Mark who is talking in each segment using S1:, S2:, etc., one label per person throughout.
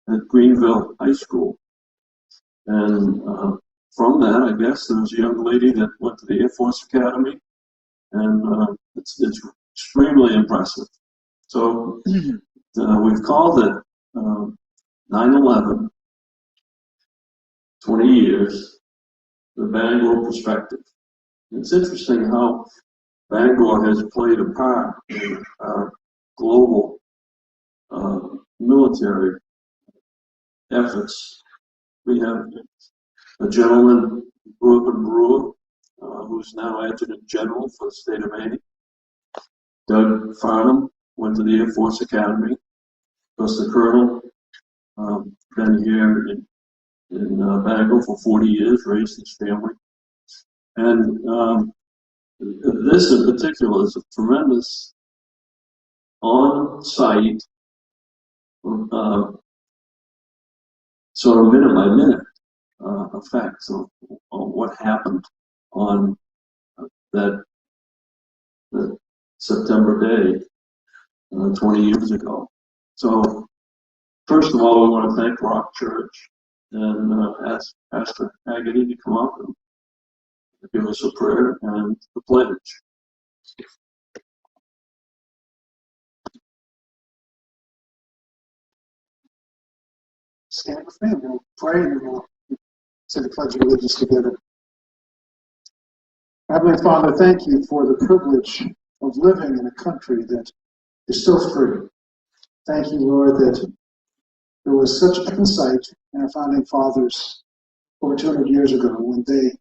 S1: at Greenville High School. And from that, I guess, there was a young lady that went to the Air Force Academy, and it's extremely impressive. So we've called it 9/11, 20 years, the Bangor Perspective. It's interesting how Bangor has played a part in our global military efforts. We have a gentleman who grew up in Brewer, who's now Adjutant General for the state of Maine. Doug Farnham went to the Air Force Academy. Of course, the colonel, been here in Bangor for 40 years, raised his family. And this in particular is a tremendous on-site, sort of minute-by-minute effects of what happened on that September day 20 years ago. So, first of all, we want to thank Rock Church and ask Pastor Haggerty to come up and give us a prayer and the pledge.
S2: Stand with me and we'll pray and we'll say the Pledge of Allegiance together. Heavenly Father, thank you for the privilege of living in a country that is still free. Thank you, Lord, that there was such insight in our founding fathers over 200 years ago when they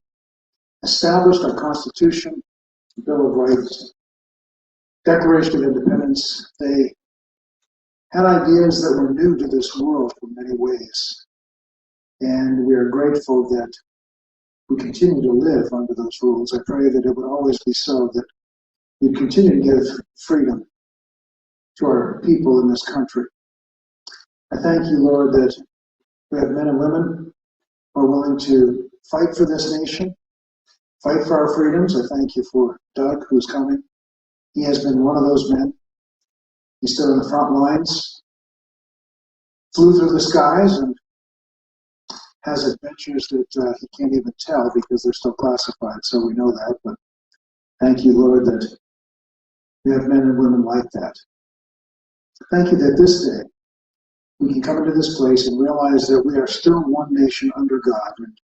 S2: established our Constitution, Bill of Rights, Declaration of Independence. They had ideas that were new to this world in many ways. And we are grateful that we continue to live under those rules. I pray that it would always be so, that we continue to give freedom to our people in this country. I thank you, Lord, that we have men and women who are willing to fight for this nation, fight for our freedoms. I thank you for Doug, who's coming. He has been one of those men. He's still in the front lines, flew through the skies, and has adventures that he can't even tell because they're still classified, so we know that. But thank you, Lord, that we have men and women like that. Thank you that this day we can come into this place and realize that we are still one nation under God. And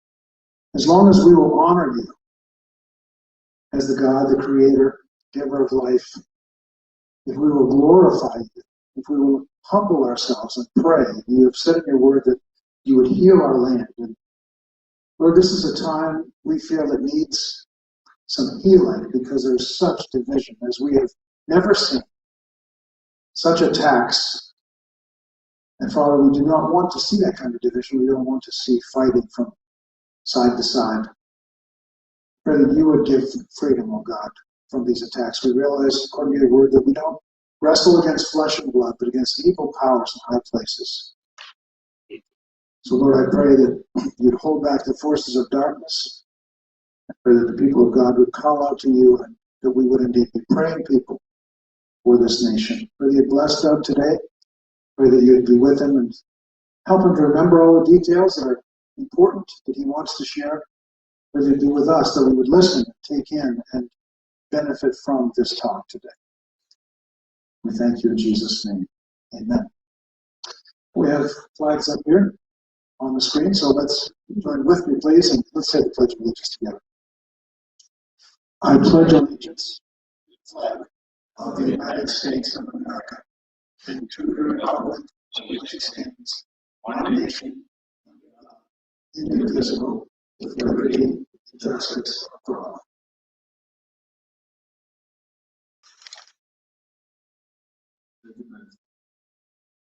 S2: as long as we will honor you as the God, the Creator, giver of life, if we will glorify you, if we will humble ourselves and pray, you have said in your word that you would heal our land. And Lord, this is a time we feel that needs some healing because there's such division as we have never seen, such attacks. And Father, we do not want to see that kind of division. We don't want to see fighting from side to side. Pray that you would give freedom, oh God, from these attacks. We realize, according to your word, that we don't wrestle against flesh and blood, but against evil powers in high places. So, Lord, I pray that you'd hold back the forces of darkness. I pray that the people of God would call out to you and that we would indeed be praying people for this nation. Pray that you'd bless Doug today. Pray that you'd be with him and help him to remember all the details that are important that he wants to share. Pray that you'd be with us, that we would listen, take in, and benefit from this talk today. We thank you in Jesus' name. Amen. We have flags up here on the screen, so let's join with me, please, and let's say the Pledge of Allegiance together. I pledge allegiance to the flag of the United States of America and to the republic for which it stands, one nation, indivisible, with liberty and justice for all.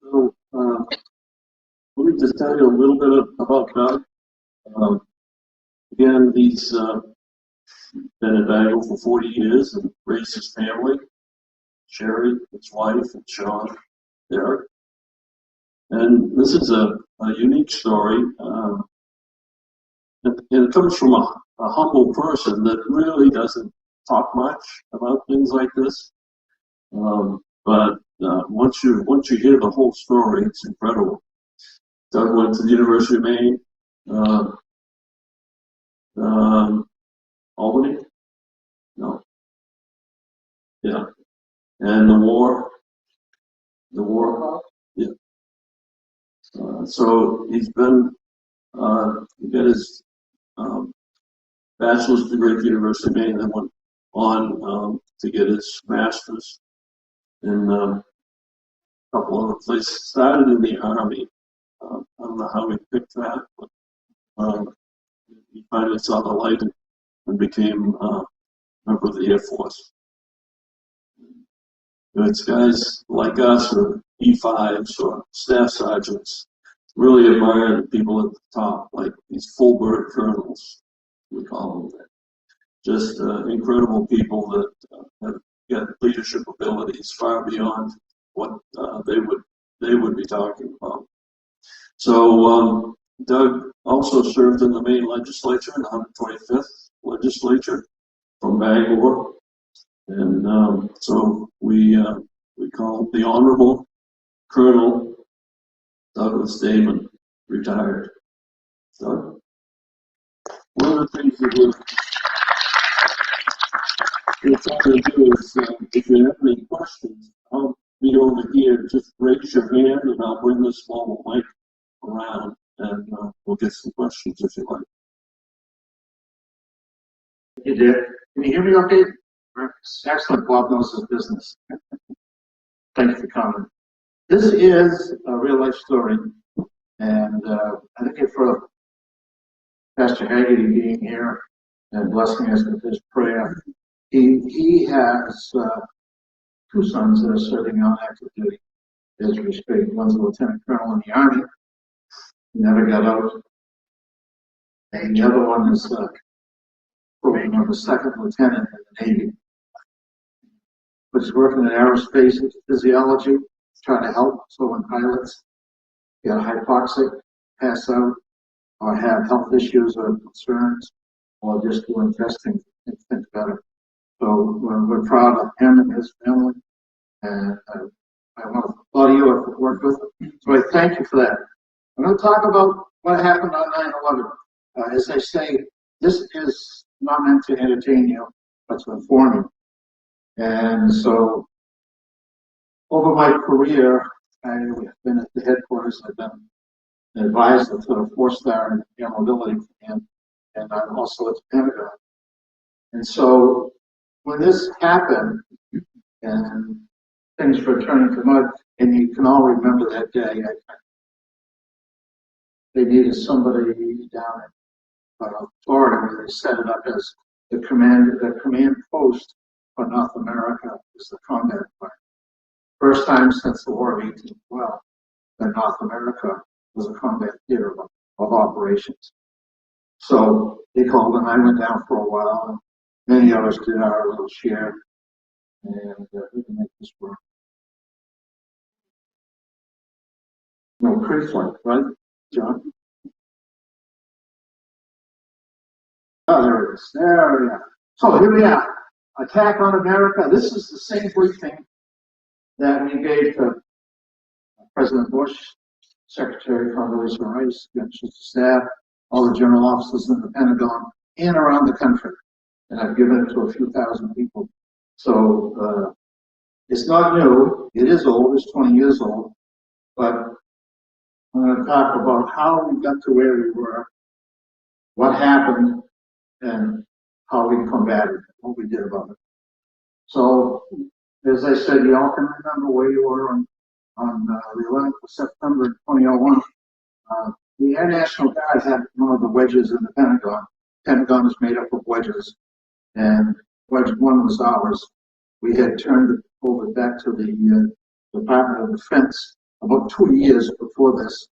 S1: So, let me just tell you a little bit about Doug. Again, he's been in Bangor for 40 years and raised his family, Sherry, his wife, and Sean, Derek. And this is a unique story. And it comes from a humble person that really doesn't talk much about things like this. But once you hear the whole story, it's incredible. Doug went to the University of Maine, uh, Albany? No. Yeah. And the war, yeah. So he's been, he got his bachelor's degree at the University of Maine, then went on to get his master's in a couple other places. Started in the Army. I don't know how he picked that, but he finally saw the light and became a member of the Air Force. It's guys like us or E5s or staff sergeants really admire the people at the top, like these full bird colonels, we call them. Just incredible people that have got leadership abilities far beyond what they would be talking about. So Doug also served in the Maine legislature, in the 125th legislature from Bangor, and so we call the Honorable Colonel Douglas Damon, retired. Doug, one of the things that we're trying to do is, if you have any questions, I'll be over here. Just raise your hand, and I'll bring this mobile mic around, and we'll get some questions if you like.
S2: You did. Can you hear me okay? Excellent. Bob knows his business. Thank you for coming. This is a real life story, and I think for Pastor Haggerty being here and blessing us with his prayer, he has two sons that are serving on active duty as we speak. One's a lieutenant colonel in the Army, he never got out, and the other one is a second lieutenant in the Navy. But he's working in aerospace physiology, trying to help someone pilots get hypoxic, pass out, or have health issues or concerns, or just doing testing and think better. So we're proud of him and his family, and I want to applaud you have worked with him. So I thank you for that. I'm going to talk about what happened on 9/11. As I say, this is not meant to entertain you, but to inform you. And so, over my career, I've been at the headquarters. I've been an advisor to the 4-star Air Mobility Command, and I'm also at the Pentagon. And so, when this happened, and things were turning to mud, and you can all remember that day, they needed somebody down in Florida, where they set it up as the command post for North America is the combat part. First time since the War of 1812 that North America was a combat theater of operations. So they called, and I went down for a while, and many others did our little share, and we can make this work. No pre-flight, right, John? Oh, there it is. There we are. So here we are. Attack on America. This is the same briefing that we gave to President Bush, Secretary Condoleezza Rice, Chiefs of Staff, all the general officers in the Pentagon, and around the country. And I've given it to a few thousand people. So it's not new. It is old. It's 20 years old. But I'm going to talk about how we got to where we were, what happened, and how we combated it, what we did about it. So, as I said, you all can remember where you were on the 11th of September 2001. The Air National Guard had one of the wedges in the Pentagon. Pentagon is made up of wedges, and wedge one was ours. We had turned it over back to the Department of Defense about 2 years before this,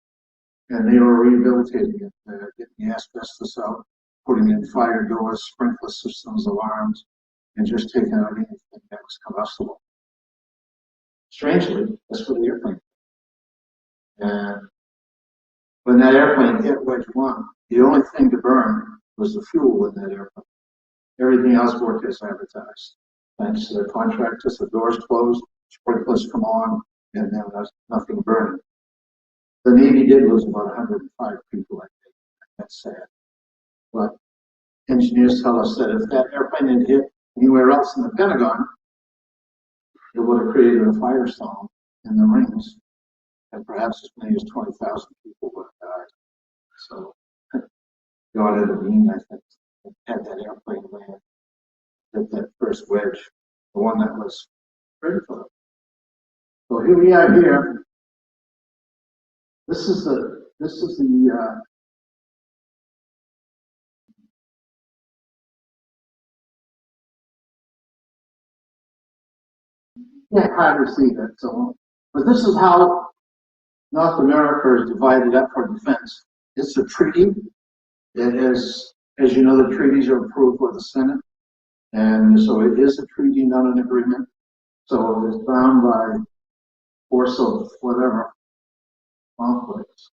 S2: and they were rehabilitating it, getting the asbestos out, putting in fire doors, sprinkler systems, alarms, and just taking out anything that was combustible. Strangely, that's what the airplane did. And when that airplane hit wedge one, the only thing to burn was the fuel in that airplane. Everything else worked as advertised. Thanks to the contractors, the doors closed, sprinklers come on, and there was nothing burning. The Navy did lose about 105 people, I think. That's sad. But engineers tell us that if that airplane had hit anywhere else in the Pentagon, it would have created a firestorm in the rings, and perhaps as many as 20,000 people would have died. So, God intervened, I think, and had that airplane land, hit that first wedge, the one that was critical. So here we are here. This is the can't hardly see that. So, but this is how North America is divided up for defense. It's a treaty. It is, as you know, the treaties are approved by the Senate, and so it is a treaty, not an agreement. So it's bound by force of whatever conflicts.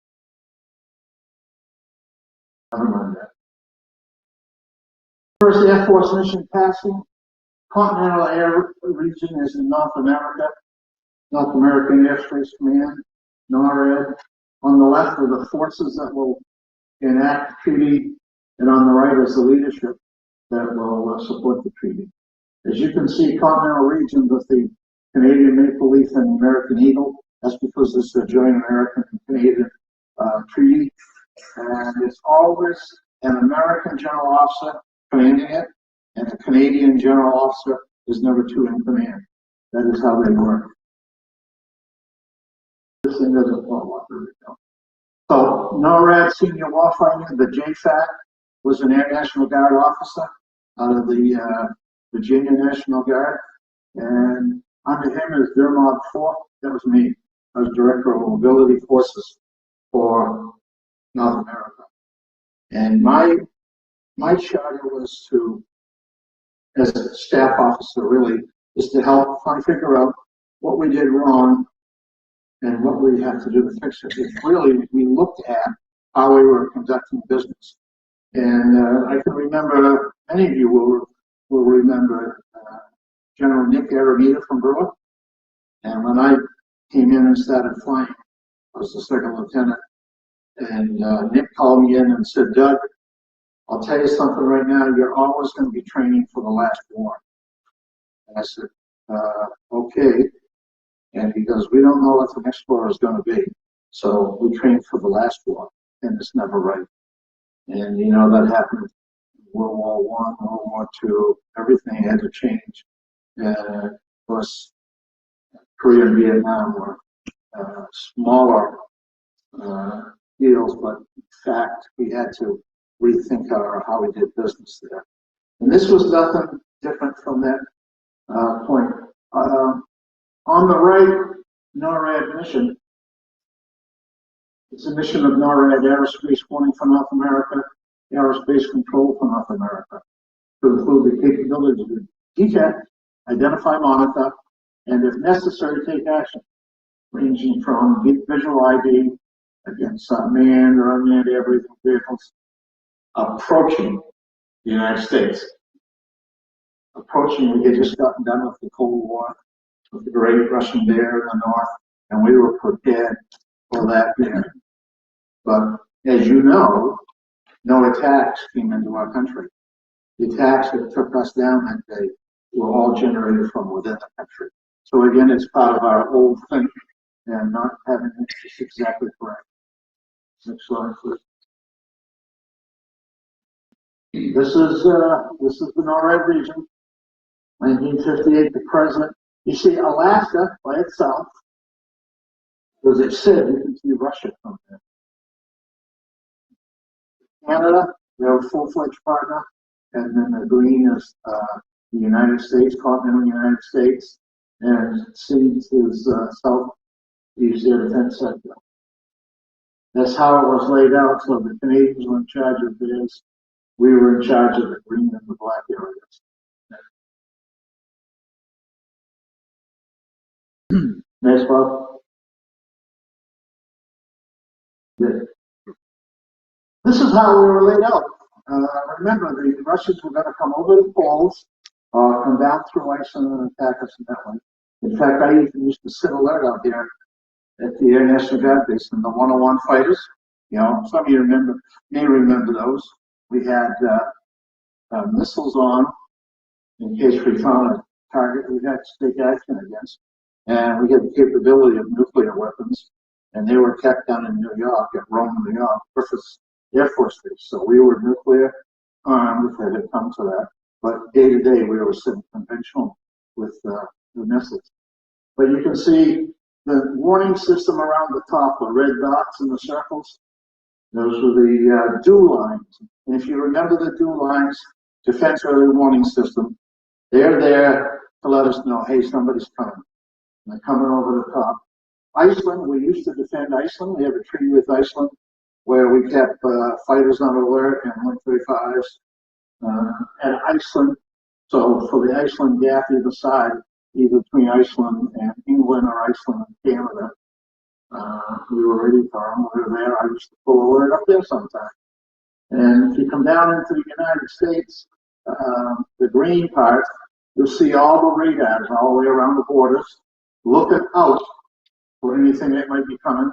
S2: Never mind that. First Air Force mission passing. Continental Air Region is in North America. North American Airspace Command, NORAD. On the left are the forces that will enact the treaty, and on the right is the leadership that will support the treaty. As you can see, Continental Region with the Canadian Maple Leaf and American Eagle. That's because this is a joint American and Canadian treaty. And it's always an American general officer commanding it, and a Canadian general officer is number 2 in command. That is how they work. This thing doesn't fall off. There we go. So, NORAD Senior Warfighter, the JFAC, was an Air National Guard officer out of the Virginia National Guard. And under him is Dermot 4. That was me. I was Director of Mobility Forces for North America. And my charter was to, as a staff officer really, is to help figure out what we did wrong and what we have to do to fix it. It's really, we looked at how we were conducting business. And I can remember, many of you will remember General Nick Aramita from Brewer. And when I came in and started flying, I was the second lieutenant. And Nick called me in and said, Doug, I'll tell you something right now, you're always going to be training for the last war. And I said, okay. And he goes, we don't know what the next war is going to be. So we train for the last war, and it's never right. And you know, that happened in World War I, World War II, everything had to change. Of course, Korea and Vietnam were smaller deals, but in fact, we had to rethink how we did business there. And this was nothing different from that point. On the right, NORAD mission. It's a mission of NORAD Aerospace Warning for North America, Aerospace Control for North America, to include the capability to detect, identify, monitor, and if necessary, take action, ranging from visual ID against manned or unmanned air vehicles approaching the United States. Approaching, we had just gotten done with the Cold War, with the Great Russian Bear in the north, and we were prepared for that bear. But as you know, no attacks came into our country. The attacks that took us down that day were all generated from within the country. So again, it's part of our old thing and not having it just exactly correct. Next slide, please. This is the NORAD region, 1958 to present. You see Alaska by itself. As it said, you can see Russia from there. Canada, they're a full-fledged partner, and then the green is the United States, continental United States, and cities is Southeast Air Defense Sector. That's how it was laid out. So the Canadians were in charge of this. We were in charge of the green and the black areas. Next, Bob. Good. This is how we were laid out. Remember, the Russians were going to come over the poles, come down through Iceland and attack us in that way. In fact, I even used to sit alert out there at the Air National Guard base, and the 101 fighters. You know, some of you may remember those. We had missiles on in case we found a target we had to take action against. And we had the capability of nuclear weapons, and they were kept down in New York, at Rome, New York, Griffiths Air Force Base. So we were nuclear armed if it had come to that. But day to day, we were sitting conventional with the missiles. But you can see the warning system around the top, the red dots and the circles. Those were the DEW lines. And if you remember the DEW lines, Defense Early Warning System, they're there to let us know, hey, somebody's coming. And they're coming over the top. Iceland, we used to defend Iceland. We have a treaty with Iceland where we kept fighters on alert and 135s at Iceland. So for the Iceland gap either side, either between Iceland and England or Iceland and Canada, we were ready for them. We were there. I used to pull alert up there sometime. And if you come down into the United States, the green part, you'll see all the radars all the way around the borders, looking out for anything that might be coming.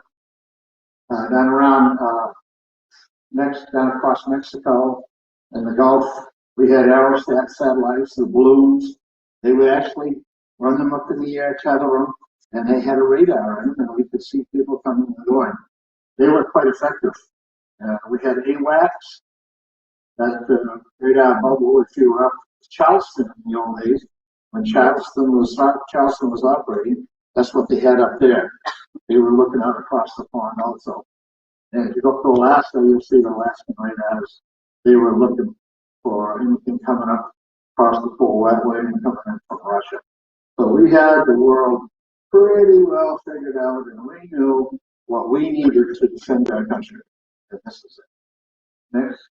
S2: Down around, down across Mexico and the Gulf, we had aerostat satellites, the balloons. They would actually run them up in the air, tether them, and they had a radar in them, and we could see people coming and going. They were quite effective. We had AWACS, that radar bubble, if you were up Charleston in the old days, when Charleston was operating, that's what they had up there. They were looking out across the pond also. And if you go to Alaska, you'll see the Alaskan radars. They were looking for anything coming up across the pole that way and coming in from Russia. So we had the world pretty well figured out, and we knew what we needed to defend our country. And this is it. Next.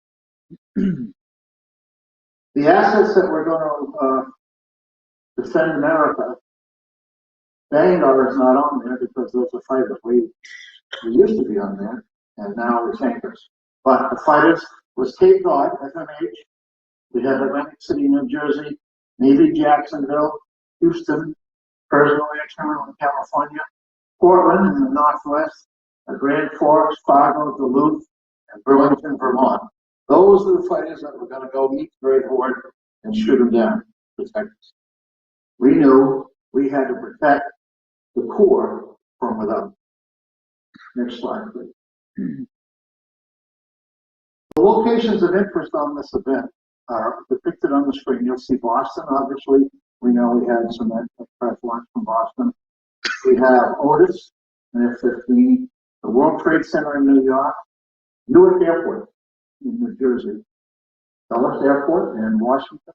S2: The assets that we're going to defend America, Bangor is not on there because those are fighters. We used to be on there, and now we're tankers. But the fighters was Cape Cod, FMH. We had Atlantic City, New Jersey, Navy Jacksonville, Houston, Personal Air Terminal in California, Portland in the Northwest, Grand Forks, Fargo, Duluth, and Burlington, Vermont. Those are the fighters that were going to go meet the Great Horde and shoot them down, protect us. We knew we had to protect the core from without. Next slide, please. The locations of interest on this event are depicted on the screen. You'll see Boston, obviously. We know we had some aircraft launch from Boston. We have Otis, an F-15, the World Trade Center in New York, Newark Airport in New Jersey, Dulles Airport in Washington.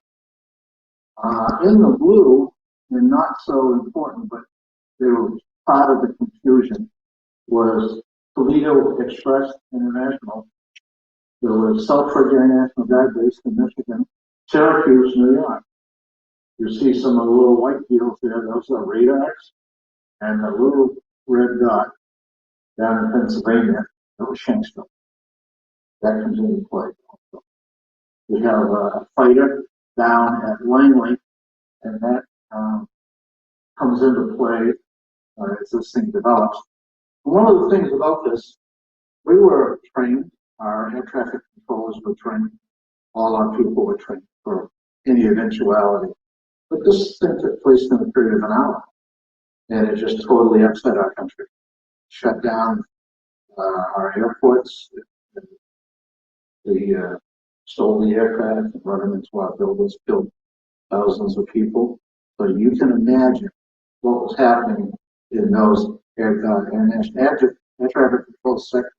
S2: In the blue, and not so important, but they were part of the confusion, was Toledo Express International. There was Selfridge Air National Guard Base in Michigan, Syracuse, New York. You see some of the little white deals there. Those are radars, and the little red dot down in Pennsylvania, that was Shanksville. That comes into play also. We have a fighter down at Langley, and that comes into play as this thing develops. One of the things about this, we were trained, our air traffic controllers were trained, all our people were trained for any eventuality. But this thing took place in a period of an hour, and it just totally upset our country. Shut down our airports, stole the aircraft and run them into our buildings, killed thousands of people. So you can imagine what was happening in those air traffic control sectors,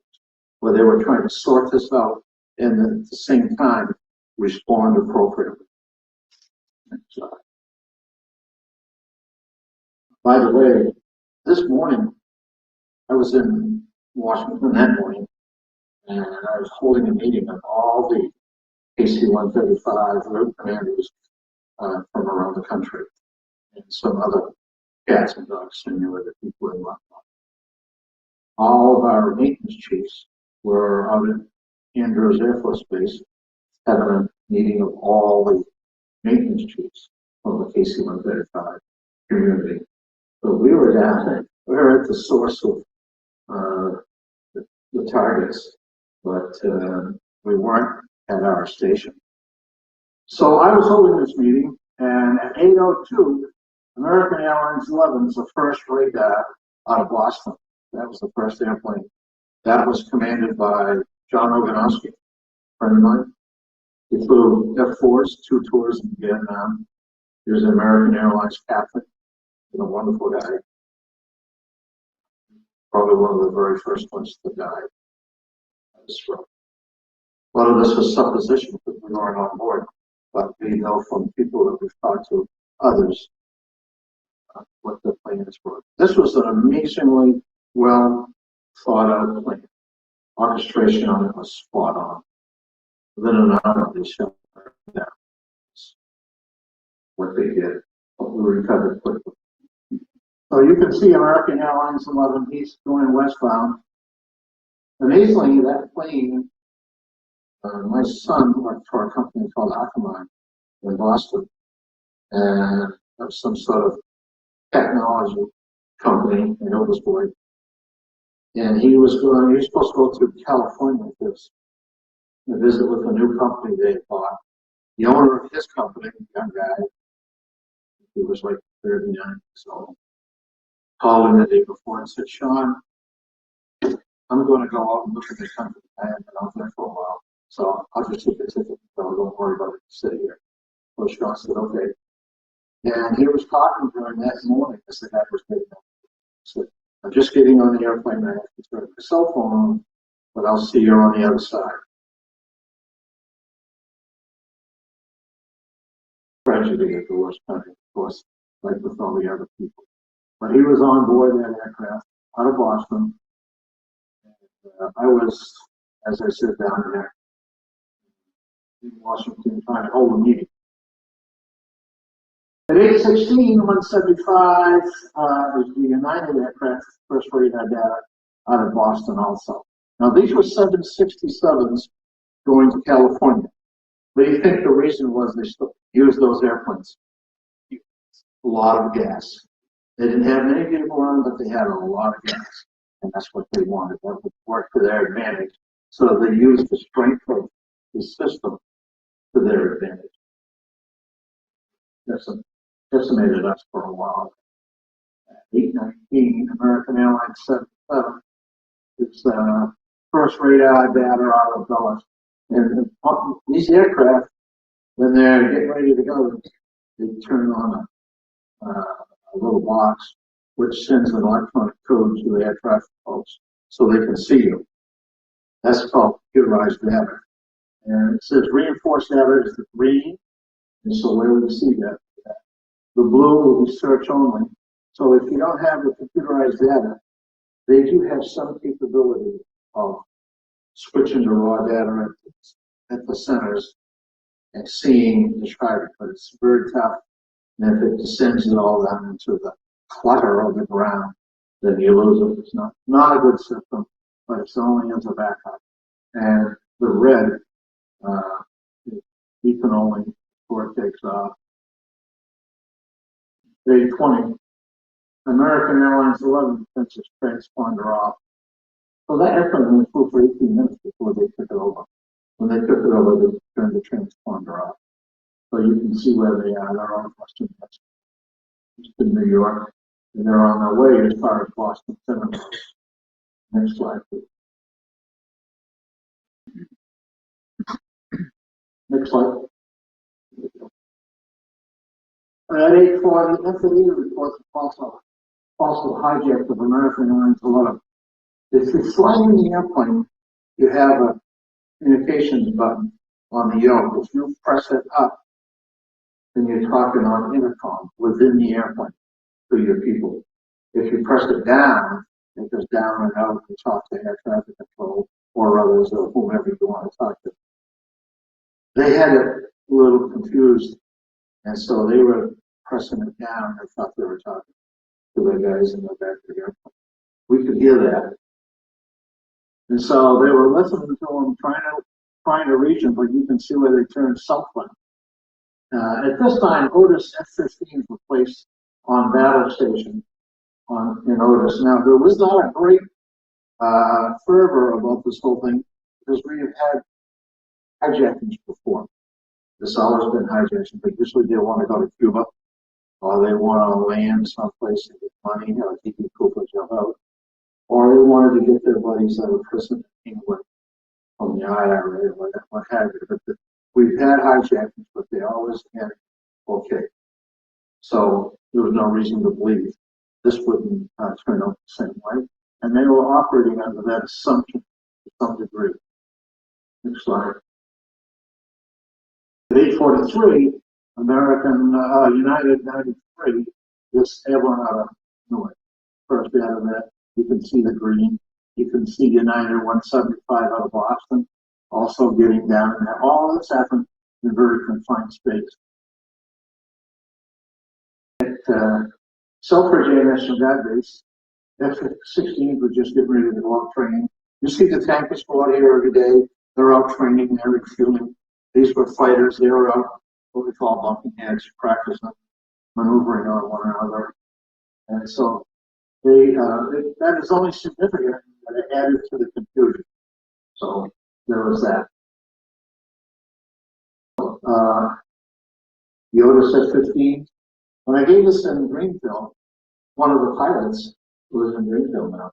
S2: where they were trying to sort this out and at the same time respond appropriately. Next slide. By the way, this morning, I was in Washington that morning, and I was holding a meeting of all the KC-135 road commanders from around the country, and some other cats and dogs simulated people in London. All of our maintenance chiefs were out at Andrews Air Force Base having a meeting of all the maintenance chiefs from the KC-135 community. So we were down there. We were at the source of
S1: uh, the targets, but we weren't at our station. So I was holding this meeting, and at 8:02, American Airlines 11 was the first radar out of Boston. That was the first airplane. That was commanded by John Oganowski, a friend of mine. He flew F-4s, 2 tours in Vietnam. He was an American Airlines captain, and a wonderful guy. Probably one of the very first ones to die. A lot of this was supposition because we weren't on board, but we know from people that we've talked to, others, what the plans were. This was an amazingly well thought out plan. Orchestration on it was spot on. Within an hour, they shut down. What they did, but we recovered quickly. So you can see American Airlines 11 East going westbound. Amazingly, that plane, my son worked for a company called Akamai in Boston, and that was some sort of technology company, an oldest boy. And he was supposed to go to California with this, and visit with a new company they had bought. The owner of his company, young guy, he was like 39 years old, called him the day before and said, Sean, I'm going to go out and look at the country. I haven't been out there for a while, so I'll just take a ticket. So don't worry about it. Stay here. So Sean said, okay. And he was talking to him that morning as the guy was getting up. He said, I'm just getting on the airplane. I have to turn my cell phone on, but I'll see you on the other side. Tragedy at the worst time, of course, like with all the other people. But he was on board that aircraft out of Boston. And, I was, as I said, down there in Washington trying to hold a meeting. At 8:16, 175 is the United aircraft, first radar data out of Boston also. Now these were 767s going to California. What do you think the reason was they still used those airplanes? A lot of gas. They didn't have many people on, but they had a lot of gas. And that's what they wanted. That would work to their advantage. So they used the strength of the system to their advantage. Decimated us for a while. 819, American Airlines 77. It's first radar data out of Dulles. And these aircraft, when they're getting ready to go, they turn on a little box which sends an electronic code to the air traffic folks so they can see you. That's called computerized data. And it says reinforced data is the green, and so where would you see that? The blue will be search only. So if you don't have the computerized data, they do have some capability of switching to raw data at the centers and seeing the traffic, but it's very tough. And if it descends it all down into the clutter of the ground, then you lose it. It's not a good system, but it's only as a backup. And the red, you can only, before it takes off. Day 20, American Airlines 11 sends its transponder off. So that airplane only flew for 18 minutes before they took it over. When they took it over, they turned the transponder off. So you can see where they are. They're on Western West, Eastern New York, and they're on their way as far as Boston Seminole. Next slide, please. Next slide. At 8:40, FAA reports a possible hijack of American Airlines 11. If you're flying the airplane, you have a communications button on the yoke. If you press it up, then you're talking on intercom within the airplane to your people. If you press it down, it goes down and out to talk to air traffic control or others or whomever you want to talk to. They had it a little confused, and so they were pressing it down and thought they were talking to the guys in the back of the airplane. We could hear that. And so they were listening to them, trying to reach them, but you can see where they turned southward. At this time, Otis F-15s were placed on battle station in Otis. Now, there was not a great
S2: fervor about this whole thing because we have had hijackings before. There's always been hijackings, but usually they want to go to Cuba or they want to land someplace to get money or keep Cuba jump out, or they wanted to get their buddies out of prison in England from the IRA or what have you. But we've had hijackings, but they always had okay. So there was no reason to believe this wouldn't turn out the same way. And they were operating under that assumption to some degree. Next slide. At 8:43, American United 93 just airborne out of Newark. First out of that, you can see the green. You can see United 175 out of Boston, also getting down in there. All this happened in very confined space. At Selfridge Air National Guard Base, F-16s were just getting ready to go out training. You see the tanker squad here every day. They're out training, they're refueling. These were fighters. They were out what we call bumping heads, practicing maneuvering on one another. And so that is only significant that it added to the confusion. So there was that. Yoda said 15. When I gave this in Greenfield, one of the pilots who was in Greenfield now,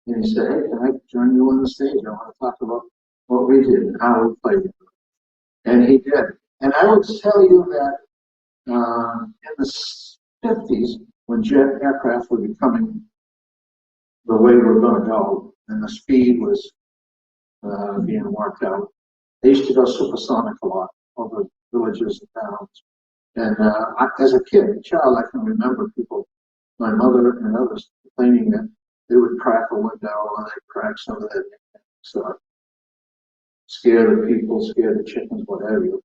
S2: and he said, "Hey, can I join you on the stage? I want to talk about what we did and how we played it." And he did. And I would tell you that in the 50s, when jet aircraft were becoming the way we're going to go, and the speed was being worked out, they used to go supersonic a lot over villages and towns. And as a kid, a child, I can remember people, my mother and others, complaining that they would crack a window or they'd crack some of that stuff, scare the people, scare the chickens, what have you.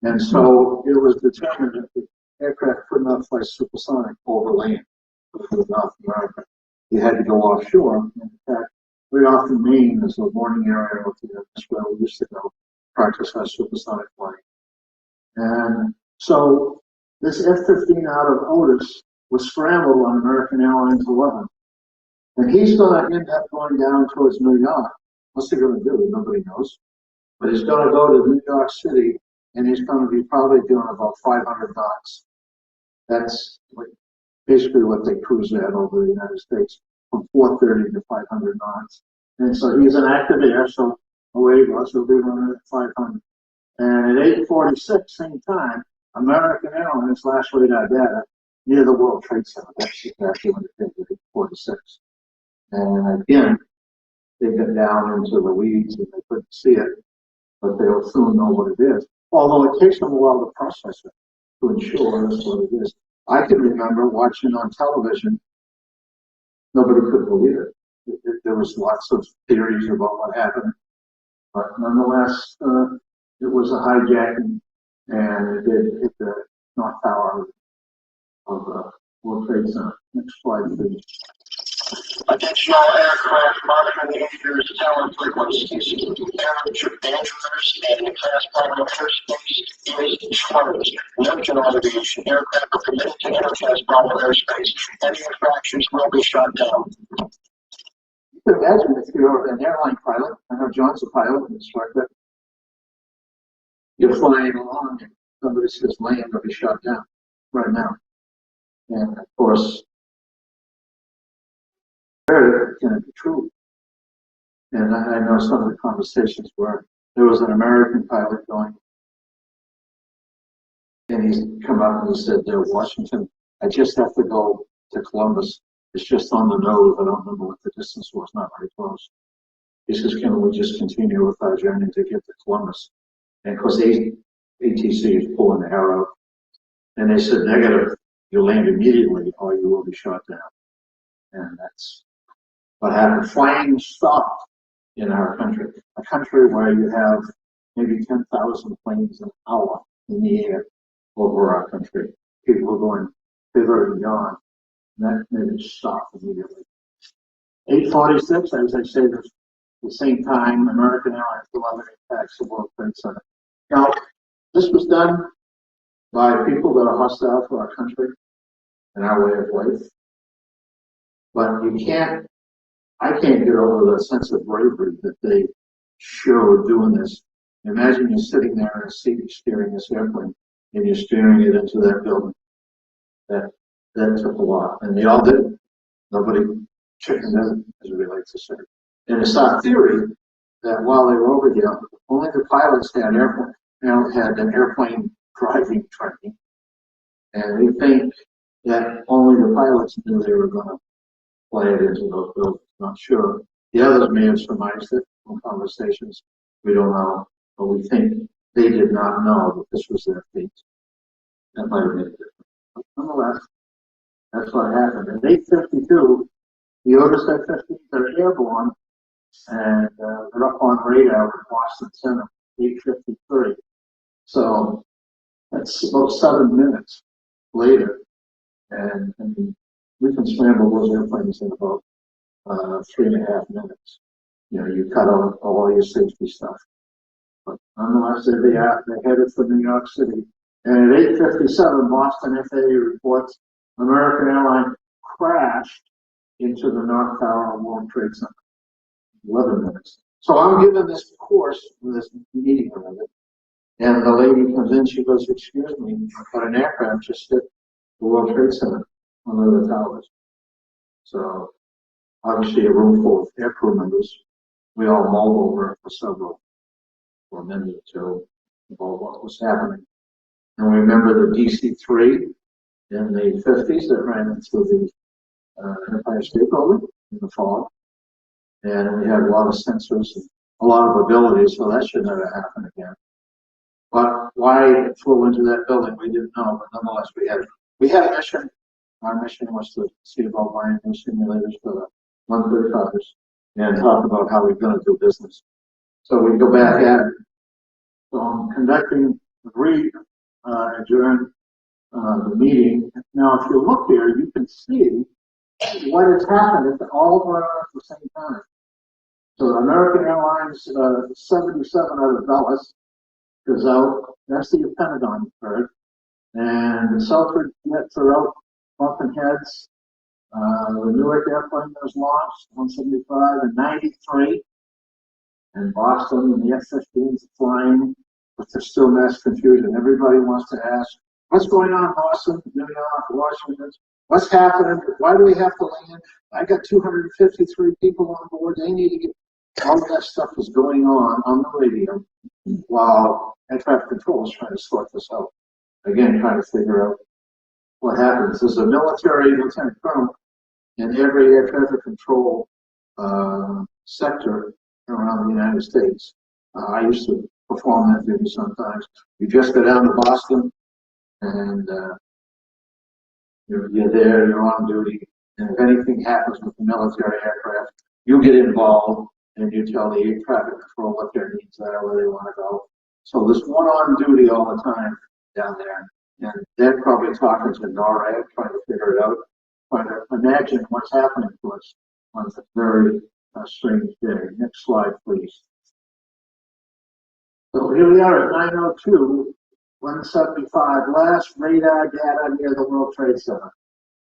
S2: And so it was determined that the aircraft could not fly supersonic over land with North America. You had to go offshore. In fact, right off in Maine is a warning area that's where we used to go practice our supersonic flying. And so this F-15 out of Otis was scrambled on American Airlines 11. And he's going to end up going down towards New York. What's he going to do? Nobody knows. But he's going to go to New York City, and he's going to be probably doing about 500 knots. That's basically what they cruise at over the United States, from 430 to 500 knots. And so he's an active air, so away he goes. He'll be running at 500. And at 8:46, same time, American Airlines last radar data near the World Trade Center. That's exactly when it did at 8:46. And again, they got down into the weeds and they couldn't see it, but they'll soon know what it is. Although it takes them a while to process it, to ensure that's what it is. I can remember watching on television, nobody could believe it. There was lots of theories about what happened, but nonetheless, it was a hijacking, and it did hit the North Tower of the World Trade Center. Next slide, please.
S3: Additional aircraft monitoring the aviators' tower frequencies. Air dangerous and class-powered airspace is charged. No general aviation aircraft are permitted to enter class-powered airspace. Any infractions will be shot down.
S2: You can imagine if you're an airline pilot, I know John's a pilot, and it's like that. You're flying along, and somebody says land or be shot down right now. And of course, can it be true? And I know some of the conversations where there was an American pilot going, and he's come up and he said, Washington, I just have to go to Columbus. It's just on the nose. I don't remember what the distance was, not very close. He says, can we just continue with our journey to get to Columbus? And of course, ATC is pulling the hair out. And they said, negative, you land immediately or you will be shot down. And that's what happened. Flying stopped in our country, a country where you have maybe 10,000 planes an hour in the air over our country. People are going hither and yon. And that made it stop immediately. 8:46, as I said, at the same time, American Airlines 11 attacks the World Trade Center. Now, this was done by people that are hostile to our country and our way of life. But you can't
S4: I can't get over the sense of bravery that they showed doing this. Imagine you're sitting there in a seat, you're steering this airplane, and you're steering it into that building. That took a lot, and they all did. Nobody chickened in, as we like to say. And it's our theory that while they were over here, only the pilots had an airplane driving training, and we think that only the pilots knew they were going to fly it into those buildings. Not sure. The others may have surmised it from conversations. We don't know, but we think they did not know that this was their fate. That might have been different. But nonetheless, that's what happened. In 8:52, the Otis F-15s are airborne, and they're up on radar in Boston Center, 8:53. So that's about 7 minutes later, and we can scramble those airplanes in about 3.5 minutes. You know, you cut out all your safety stuff. But nonetheless, there they are. They're headed for New York City. And at 8:57, Boston FAA reports American Airlines crashed into the North Tower World Trade Center. 11 minutes. So I'm given this course, this meeting of it, and the lady comes in, she goes, excuse me, but an aircraft just hit the World Trade Center, one of the towers. So obviously a room full of aircrew members. We all mulled over it for a minute or two about what was happening. And we remember the DC-3 in the 50s that ran into the Empire State Building in the fall. And we had a lot of sensors and a lot of abilities, so that should never happen again. But why it flew into that building, we didn't know, but nonetheless, we had a mission. Our mission was to see about buying new simulators for the 135s and talk about how we're going to do business. So we go back at it. So I'm conducting adjourn the meeting. Now, if you look here, you can see what has happened if all going on at the same time. So American Airlines 77 out of Dallas is out. That's the Pentagon bird. And the Southward jets are out bumping heads. The Newark airplane was launched, 175 and 93. And Boston and the F-15s are flying, but there's still mass confusion. Everybody wants to ask, what's going on, Boston, New York, Washington? What's happening? Why do we have to land? I got 253 people on board. They need to get all of that stuff is going on the radio while air traffic control is trying to sort this out. Again, trying to figure out what happens. There's a military lieutenant colonel in every air traffic control sector around the United States. I used to perform that duty sometimes. You just go down to Boston and you're there, you're on duty, and if anything happens with the military aircraft, you get involved and you tell the air traffic control what their needs are, where they want to go. So there's one on duty all the time down there, and they're probably talking to NORAD, trying to figure it out, trying to imagine what's happening to us on this very strange day. Next slide, please. So here we are at 9:02, 175, last radar data near the World Trade Center.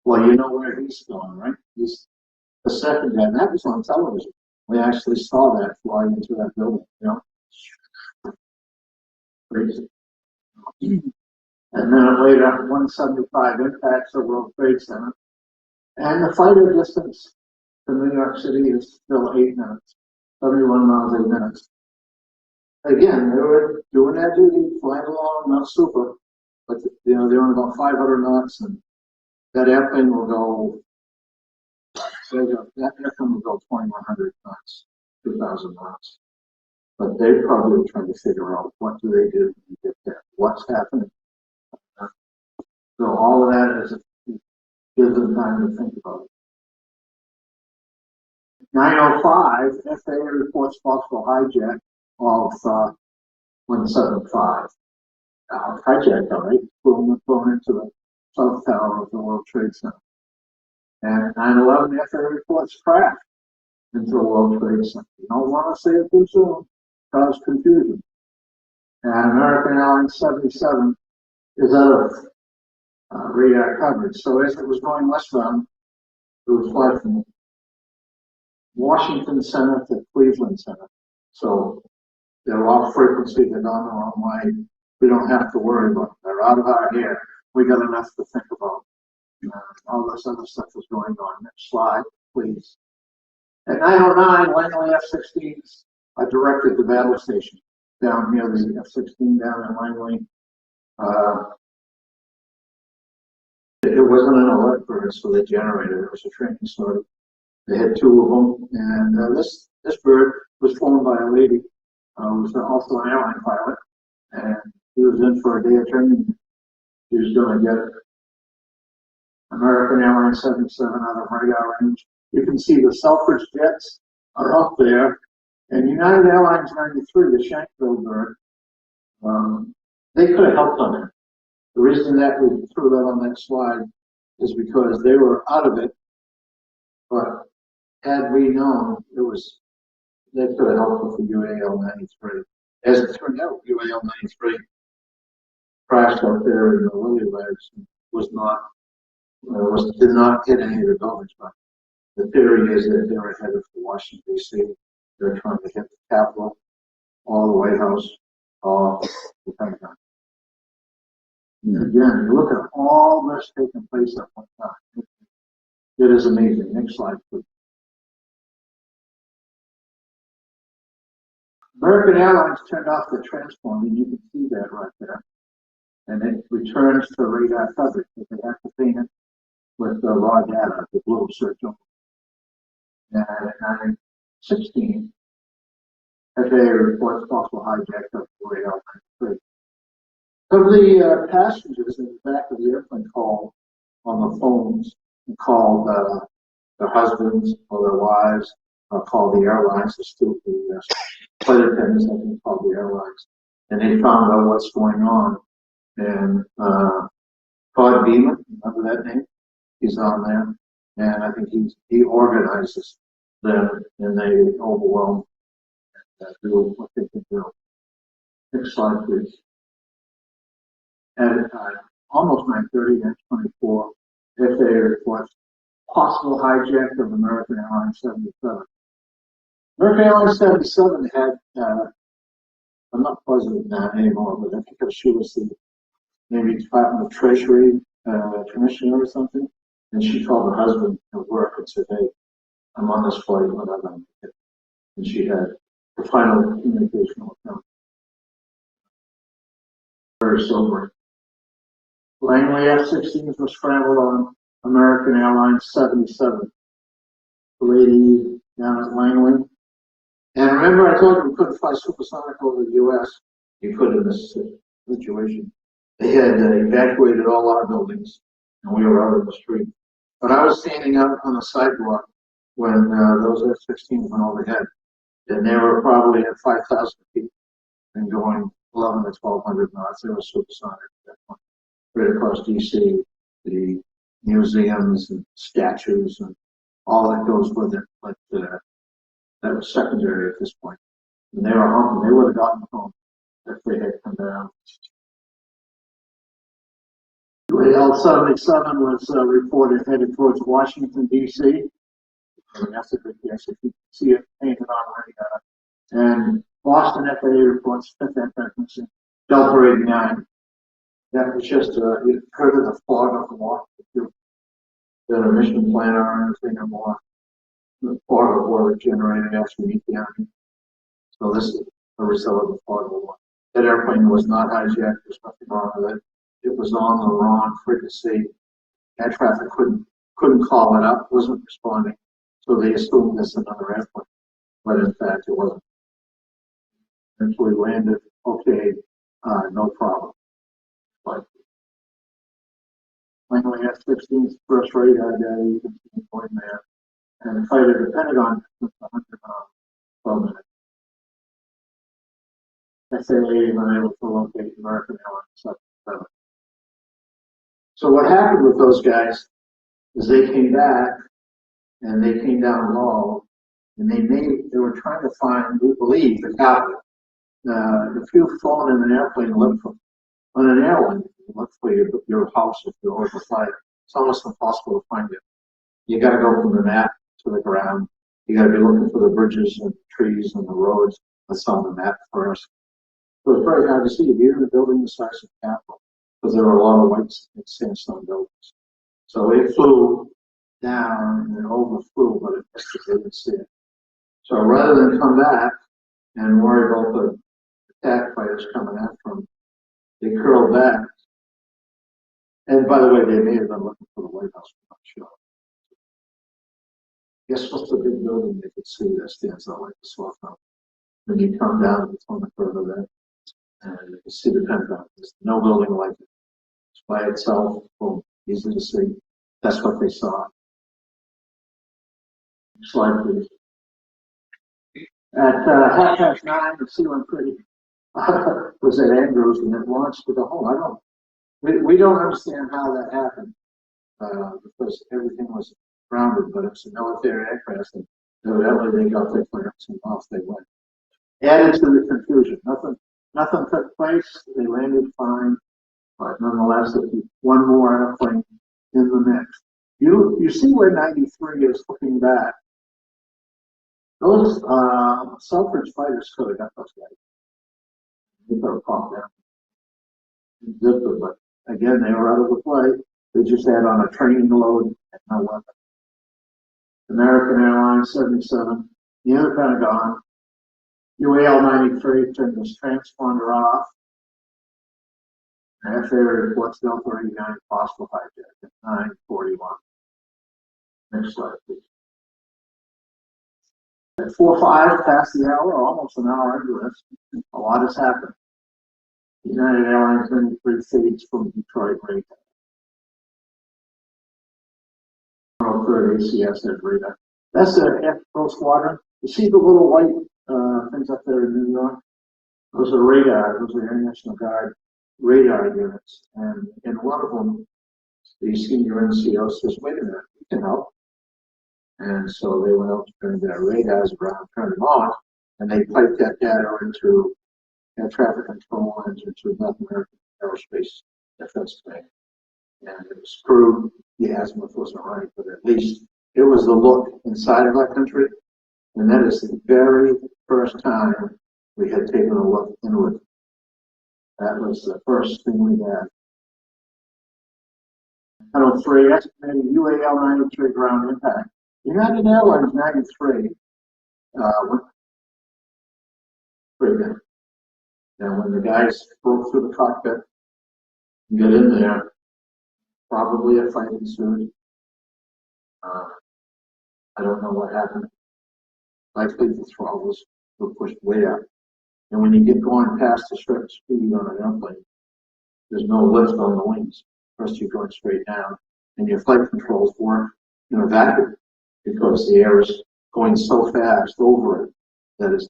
S4: Well, you know where he's going, right? He's the second guy, and that was on television. We actually saw that flying into that building, you know? Crazy. And then later, 175 impacts the World Trade Center. And the fighter distance to New York City is still 8 minutes, 71 miles, 8 minutes. Again, they were doing their duty, flying along, not super, but you know, they're on about 500 knots, and that airplane will go, that airplane will go 2,100 knots, 2,000 knots. But they probably were trying to figure out what do they do to get there, what's happening. So all of that is gives them time to think about it. 9:05, FAA reports possible hijack of 175. Hijack, all right, flown into the South Tower of the World Trade Center. And 9/11, FAA reports crash into the World Trade Center. You don't want to say it too soon, cause confusion. And American Airlines 77 is out of radar coverage. So as it was going westbound, it was flight from Washington Center to Cleveland Center. So they're off frequency, they're gone the wrong way. We don't have to worry about them. They're out of our hair. We got enough to think about. All this other stuff is going on. Next slide, please. At 909, Langley F-16s are directed to battle station down near the F-16 down in Langley. It wasn't an alert burst, so they generated it. It was a training story. They had two of them, and this bird was flown by a lady who was also an airline pilot, and he was in for a day of training. He was going to get American Airlines 77 out of radar range. You can see the Selfridge jets are up there, and United Airlines 93, the Shankville bird, they could have helped on it. The reason that we threw that on that slide is because they were out of it, but had we known it was, they could have helped with the UAL 93. As it turned out, UAL 93 crashed up there in the Lily Legs and did not hit any of the buildings, but the theory is that they were headed for Washington, D.C. They're trying to hit the Capitol, all the White House, all the Pentagon. Again, you look at all this taking place at one time. It is amazing. Next slide, please. American Airlines turned off the transponder, and you can see that right there. And it returns to radar coverage, but they have to paint it with the raw data, the blue circle. And at 916, FAA reports possible hijack of UAL 93. Of the passengers in the back of the airplane called on the phones and called their husbands or their wives, called the airlines, the flight attendants, I think, called the airlines, and they found out what's going on. And Todd Damon, remember that name? He's on there, and I think he organizes them, and they overwhelm and do what they can do. Next slide, please. At almost 9:30, 24, FAA reports possible hijack of American Airlines 77. American Airlines 77 had, I'm not positive now anymore, but I think she was the maybe Department of Treasury commissioner or something, and she called her husband at work and said, "Hey, I'm on this flight, what I'm going to get." And she had the final communication with him. Very sobering. Langley F-16s were scrambled on American Airlines 77. The lady down at Langley. And remember, I told you we couldn't fly supersonic over the U.S. You could in this situation. They had evacuated all our buildings, and we were out on the street. But I was standing out on the sidewalk when those F-16s went overhead, and they were probably at 5,000 feet and going 11 to 1,200 knots. They were supersonic at that point. Right across D.C., the museums and statues and all that goes with it, but that was secondary at this point. And they were home, they would have gotten home if they had come down. UAL-77 was reported headed towards Washington, D.C. And that's a good guess if you can see it painted on radar. And Boston FAA reports fifth frequency, Delta 89. That was just, you heard of the fog of war. The mission planner or anything or more. The fog of war generated after you meet the enemy. So this is a result of the fog of war. That airplane was not hijacked. There's nothing wrong with it. It was on the wrong frequency. Air traffic couldn't call it up, wasn't responding. So they assumed this another airplane. But in fact, it wasn't. Eventually landed, okay, no problem. But Langley F-16's first radar data, you can see the point there. And the fight at the Pentagon took 100 miles, 12 minutes. FAA unable to locate American Airlines 77. So what happened with those guys is they came back and they came down low and they were trying to find, we believe, the capital. If you've flown in an airplane, look for on an airline, look for your house if you're over fire. It's almost impossible to find it. You got to go from the map to the ground. You gotta be looking for the bridges and trees and the roads. That's on the map first. So it's very hard to see, even a building the size of the Capitol, because there are a lot of white sandstone buildings. So it flew down and overflew, but it just didn't see it. So rather than come back and worry about the attack fighters coming after them, they curled back. And by the way, they may have been looking for the White House, I'm not sure. Guess what's the big building they could see that stands out like a sore thumb? When you come down to the corner further there, and you can see the Pentagon. There's no building like it. It's by itself, boom, easy to see. That's what they saw. Slide, please. At 9:30, the ceiling pretty was at Andrews, and it launched to the home. We don't understand how that happened, because everything was grounded, but it's a military aircraft, and evidently they got their clearance and off they went. Added to the confusion, nothing took place. They landed fine, but nonetheless, there's one more airplane in the mix. You see where 93 is looking back. Those Selfridge fighters could have got those guys. They could have popped down. Zipped them, but again, they were out of the play. They just had on a training load and no weapon. American Airlines 77, near the Pentagon. UAL 93 turned this transponder off. FAA reports Delta 89 possible hijack at 9:41. Next slide, please. At 4:05, past the hour, almost an hour into this, a lot has happened. United Airlines 93 fades from Detroit radar. 103rd ACS at radar. That's the Air Squadron. You see the little white things up there in New York? Those are radar. Those are Air National Guard radar units. And in one of them, the senior NCO says, wait a minute, we can help. And so they went out to turn their radars around, turn them on, and they piped that data into air traffic control and into North American Aerospace Defense Command. And it was proved the azimuth wasn't right, but at least it was the look inside of our country. And that is the very first time we had taken a look inward. That was the first thing we had. 103, estimated UAL 93 ground impact. United Airlines 93 went straight in. And when the guys broke through the cockpit and get in there, probably a fight ensued. I don't know what happened. Likely the throttles were pushed way up. And when you get going past a certain speed on an airplane, there's no lift on the wings. First you're going straight down, and your flight controls work in a vacuum because the air is going so fast over it that it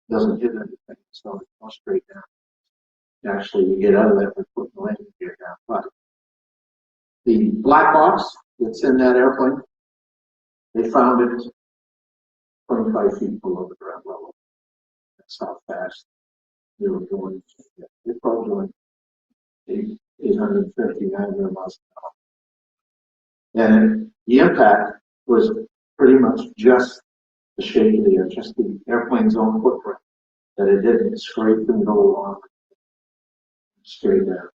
S4: doesn't hit anything, so it goes straight down. Actually, you get out of that by putting the landing gear down. But the black box that's in that airplane, they found it 25 feet below the ground level. That's how fast they were going. They're probably doing 850, 900 miles an hour. And the impact was pretty much just the shape of the air, just the airplane's own footprint, that it didn't scrape and go along straight down.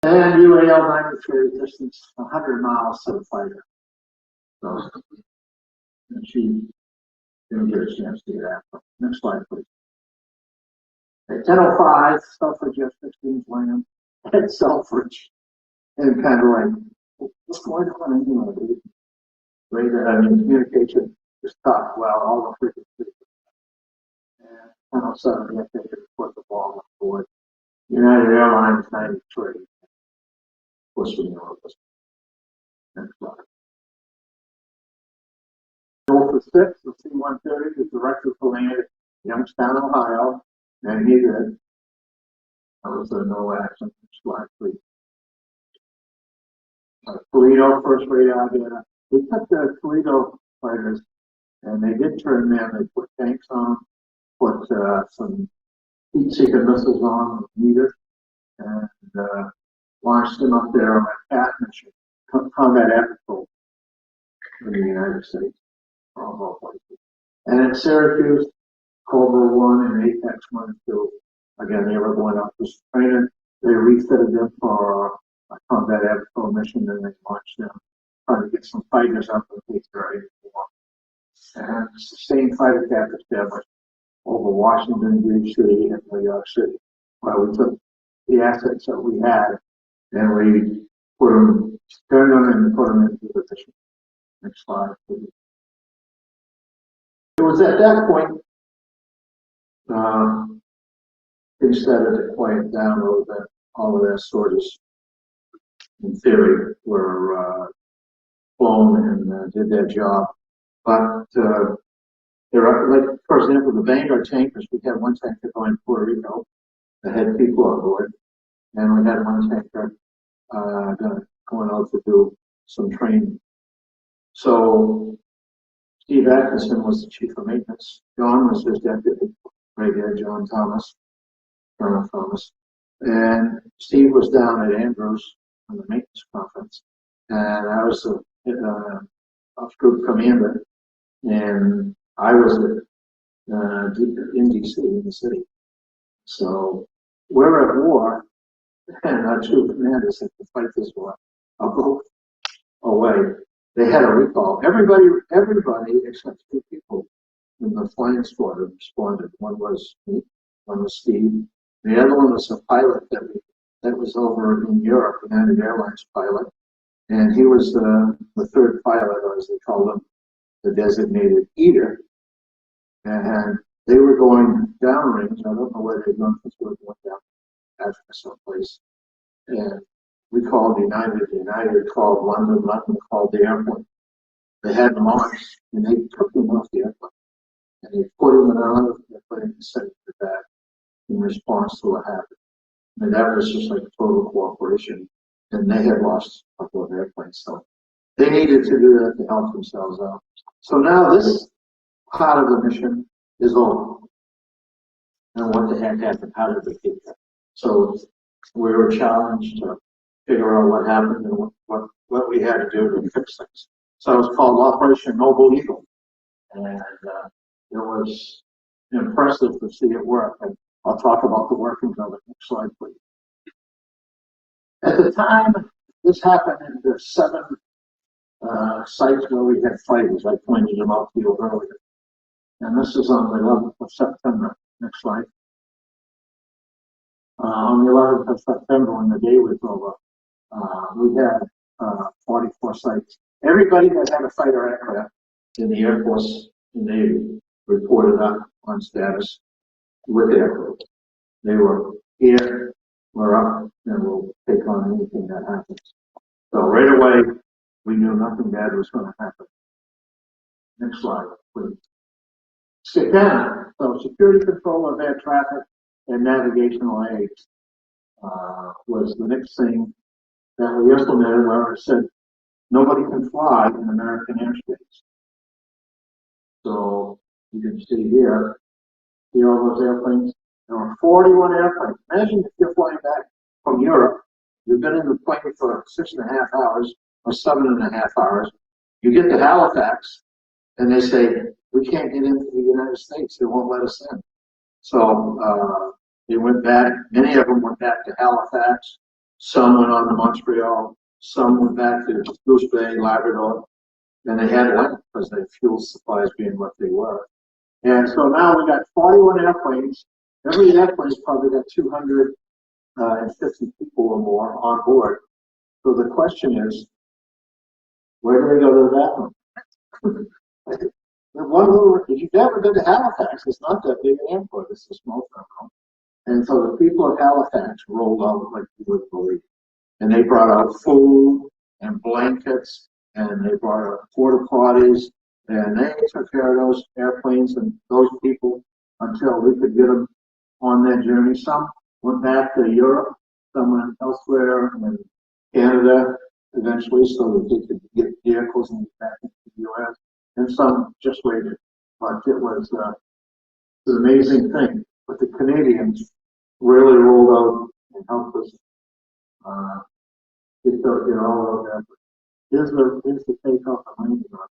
S4: And UAL 93 distance 100 miles to the fighter. So, and she didn't get a chance to get after. Next slide, please. At 10:05, Selfridge F-16s land at Selfridge. And kind of like, what's going on anyway? Radar, communication is tough. Well, all the frequencies. And 10:07, you have to put the ball on board. United Airlines 93. Of course, we know this. Next slide. Goal for 6, the C-130 is directed to land at Youngstown, Ohio, and he did. That was a no action. Next slide, please. Toledo, first radar data. We took the Toledo fighters, and they did turn them. They put tanks on, put some heat-seeking missiles on needed, and launched them up there on a CAT mission, combat air control. in the United States, from all places. And in Syracuse, Cobra 1 and Apex 1 and 2, again, they were going up as training. They refitted them for a combat air patrol mission, and they launched them, trying to get some fighters up in case they're able to walk. And sustained fighter cap established over Washington, D.C. and New York City. Well, we took the assets that we had and we put them, turned them and put them into position. Next slide, please. It was at that point, things started to quiet down a little bit. All of their sorties, in theory, were flown and did their job. But there are, like, for example, the Bangor tankers. We had one tanker going to Puerto Rico that had people on board, and we had one tanker going out to do some training. So Steve Atkinson was the chief of maintenance. John was his deputy, right there, John Thomas, Colonel Thomas. And Steve was down at Andrews on the maintenance conference, and I was the off-group commander, and I was in D.C. in the city. So we're at war, and our two commanders had to fight this war a boat away. They had a recall. Everybody except two people in the flying squadron responded. One was me, one was Steve. The other one was a pilot that was over in Europe, United Airlines pilot, and he was the third pilot, or as they called him, the designated eater. And they were going downrange. I don't know where they'd gone, because we were going down Africa someplace. And we called United called London called the airport. They had them on, and they took them off the airplane. And they put them in another airplane and sent them back in response to what happened. And that was just like total cooperation. And they had lost a couple of airplanes, so they needed to do that to help themselves out. So now this part of the mission is over. And what the heck happened? How did they get there? So we were challenged to figure out what happened and what we had to do to fix things. So it was called Operation Noble Eagle. And it was impressive to see it work. And I'll talk about the workings of it. Next slide, please. At the time, this happened in the 7 sites where we had fighters. I pointed them out to you earlier. And this is on the 11th of September. Next slide. On the 11th of September, when the day was over, we had 44 sites. Everybody that had a fighter aircraft in the Air Force and Navy reported up on status with aircraft. They were here, we're up, and we'll take on anything that happens. So right away, we knew nothing bad was going to happen. Next slide, please. SCANA, so security control of air traffic and navigational aids, was the next thing that we implemented, where it said nobody can fly in American airspace. So you can see here all those airplanes. There were 41 airplanes. Imagine if you're flying back from Europe, you've been in the plane for 6.5 hours or 7.5 hours. You get to Halifax, and they say, we can't get into the United States. They won't let us in. So they went back. Many of them went back to Halifax. Some went on to Montreal. Some went back to Goose Bay, Labrador. And they had one because their fuel supplies being what they were. And so now we got 41 airplanes. Every airplane's probably got 250 people or more on board. So the question is, where do they go to the bathroom? If you've ever been to Halifax, it's not that big an airport. It's a small terminal. And so the people of Halifax rolled out like you would believe. And they brought out food and blankets, and they brought out porta potties, and they took care of those airplanes and those people until we could get them on their journey. Some went back to Europe, some went elsewhere in Canada eventually, so that they could get vehicles and get back into the U.S. And some just waited. But it was an amazing thing. But the Canadians really rolled out and helped us get all of that. here's the takeoff of landing on.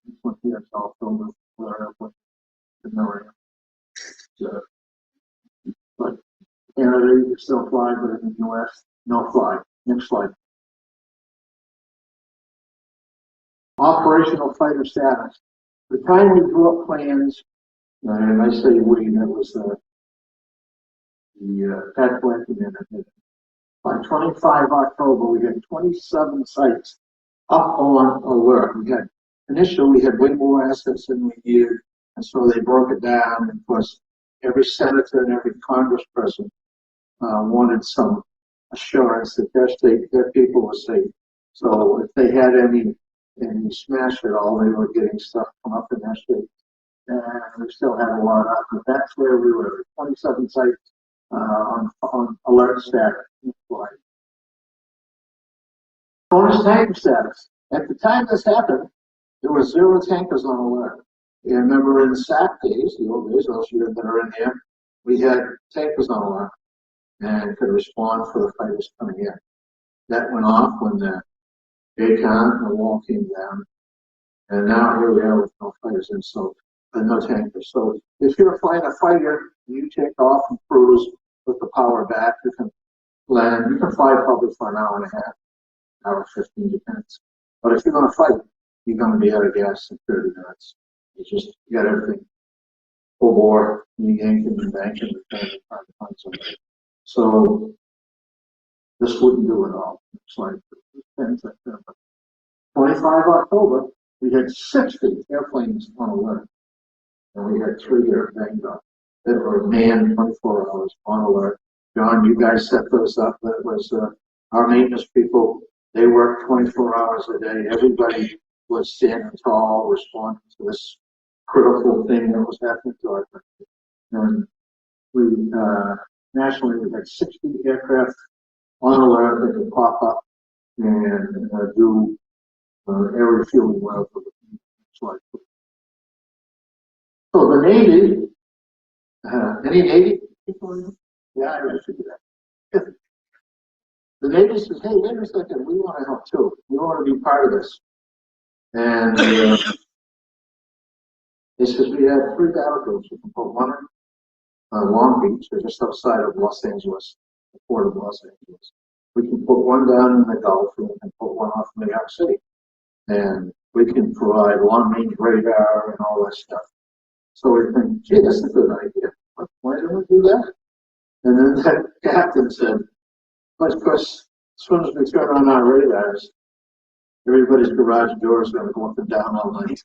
S4: This one here is all filled with airplane in the area. So, but Canada, you can still fly, but in the US, no fly. Next slide. Operational fighter status. The time we drew up plans, and I say we, that was the Pat Blackman that did it. By 25 October, we had 27 sites up on alert. Initially we had way more assets than we needed, and so they broke it down. And of course, every senator and every congressperson wanted some assurance that their people were safe. So if they had any smash at all, they were getting stuff come up in their state. And we still had a lot up, but that's where we were, 27 sites on alert status. Bonus tanker status. At the time this happened, there were 0 tankers on alert. You remember in the SAC days, the old days, those of you that are in there, we had tankers on alert and could respond for the fighters coming in. That went off when the Bacon and the wall came down. And now here we are with no fighters in, so no tankers. So if you're flying a fighter, you take off and cruise with the power back, you can land, you can fly probably for an hour and a half, hour 15, depends. But if you're going to fight, you're going to be out of gas in 30 minutes. You got everything full bore, you yank and bank and trying to find somebody. So this wouldn't do it all. It's like 10 September. 25 October, we had 60 airplanes on alert. And we had 3 here at Bangor that were manned 24 hours on alert. John, you guys set those up. That was our maintenance people. They worked 24 hours a day. Everybody was standing tall, responding to this critical thing that was happening to our country. And we, nationally, we had 60 aircraft on alert that could pop up and do air refueling well for the flight. So the Navy, any Navy people? Yeah, I should do that. The Navy says, hey, wait a second, we want to help too. We want to be part of this. And they says we have 3 battle groups. We can put one in Long Beach, or just outside of Los Angeles, the port of Los Angeles. We can put one down in the Gulf, and we can put one off in New York City. And we can provide long-range radar and all that stuff. So we think, gee, that's a good idea. Why don't we do that? And then that captain said, but of course, as soon as we turn on our radars, everybody's garage door is going to go up and down all night.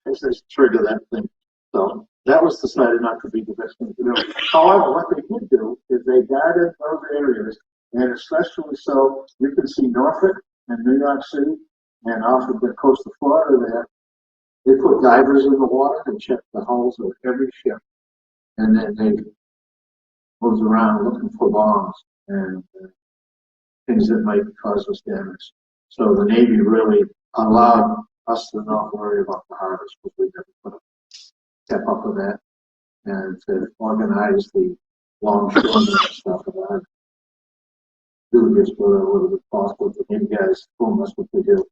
S4: They just trigger that thing. So that was decided not to be the best thing to do. However, what they did do is they guarded those areas, and especially so, you can see Norfolk and New York City, and off of the coast of Florida there, they put divers in the water and checked the hulls of every ship. And then they moved around looking for bombs and things that might cause us damage. So the Navy really allowed us to not worry about the harvest because we never put a step up with that and to organize the longshoremen and stuff about it. Do this whether a little bit possible. The Navy guys told us what they do.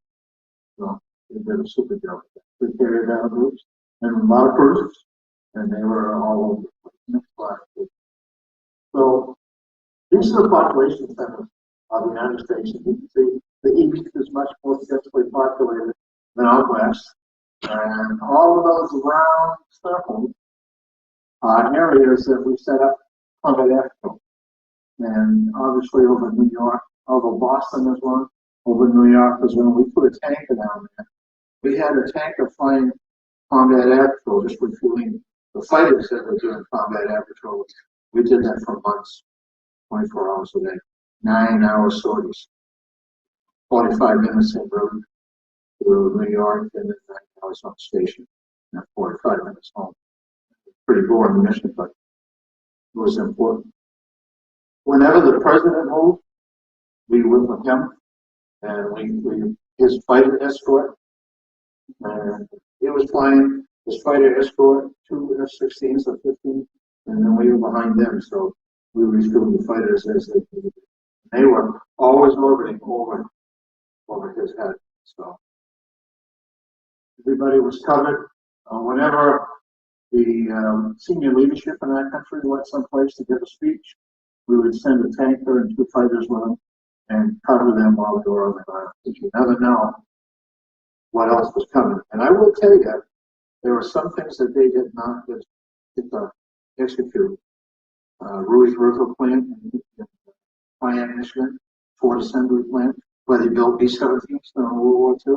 S4: So they did a super job. They carried out groups and a lot of cruises, and they were all over the place. So these are the population centers of the United States. And you can see the East is much more densely populated than out West. And all of those round circles are areas that we set up combat airfield. And obviously over New York, although Boston is one, over New York is when we put a tanker down there. We had a tanker flying combat air patrol, just refueling the fighters that were doing combat air patrol. We did that for months, 24 hours a day, 9-hour sorties, 45 minutes en route to New York, and then 9 hours on station, and 45 minutes home. Pretty boring mission, but it was important. Whenever the president moved, we went with him, and we his fighter escort, and he was flying his fighter escort, 2 F-16s or 15, and then we were behind them, so we refueled the fighters as they needed. They were always orbiting over over his head. So everybody was covered. Whenever the senior leadership in our country went someplace to give a speech, we would send a tanker and 2 fighters with them and cover them while they were on the ground. Because you never know what else was coming. And I will tell you, there were some things that they did not execute. Ruiz River plant in Plant, Michigan, Ford Assembly plant, where they built B-17s during World War II.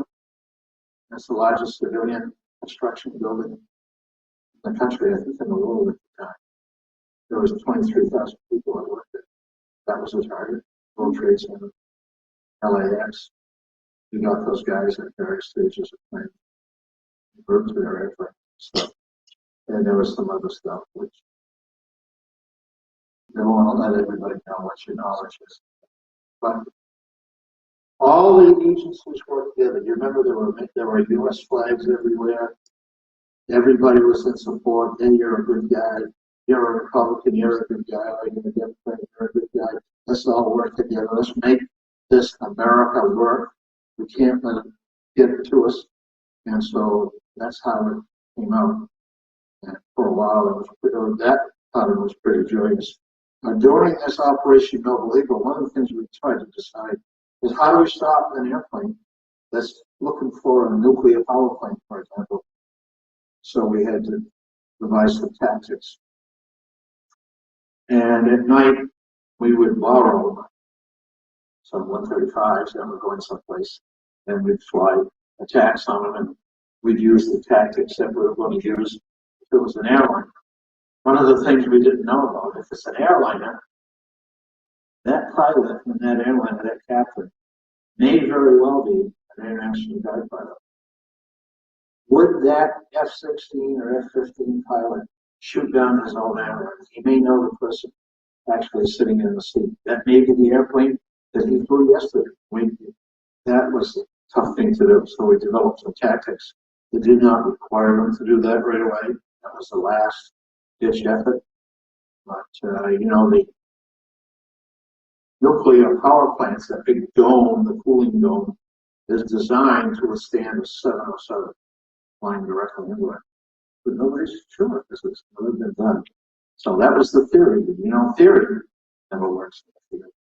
S4: That's the largest civilian construction building in the country, I think, in the world at the time. There was 23,000 people that worked there. That was the target. World Trade Center, LAX. You got those guys at various stages of planning. Groups to their airplane stuff. And there was some other stuff which they won't let everybody know what your knowledge is. But all the agencies worked together. You remember there were U.S. flags everywhere. Everybody was in support. Hey, you're a good guy. You're a Republican. You're a good guy. You're a Democrat. You're a good guy. Let's all work together. Let's make this America work. We can't let it get to us. And so that's how it came out. And for a while, that part of it was pretty joyous. During this Operation Noble Eagle, one of the things we tried to decide is how do we stop an airplane that's looking for a nuclear power plant, for example. So we had to devise some tactics. And at night, we would borrow some 135s that were going someplace, and we'd fly attacks on them, and we'd use the tactics that we were going to use if it was an airline. One of the things we didn't know about, if it's an airliner, that pilot in that airliner, that captain, may very well be an international guide pilot. Would that F-16 or F-15 pilot shoot down his own airline? He may know the person actually sitting in the seat. That may be the airplane that he flew yesterday. That was a tough thing to do, so we developed some tactics. It did not require him to do that right away. That was the last ditch effort. But, the nuclear power plants, that big dome, the cooling dome, is designed to withstand a 707 flying directly into it. But nobody's sure because it's never been done. So that was the theory. Theory never works in the field.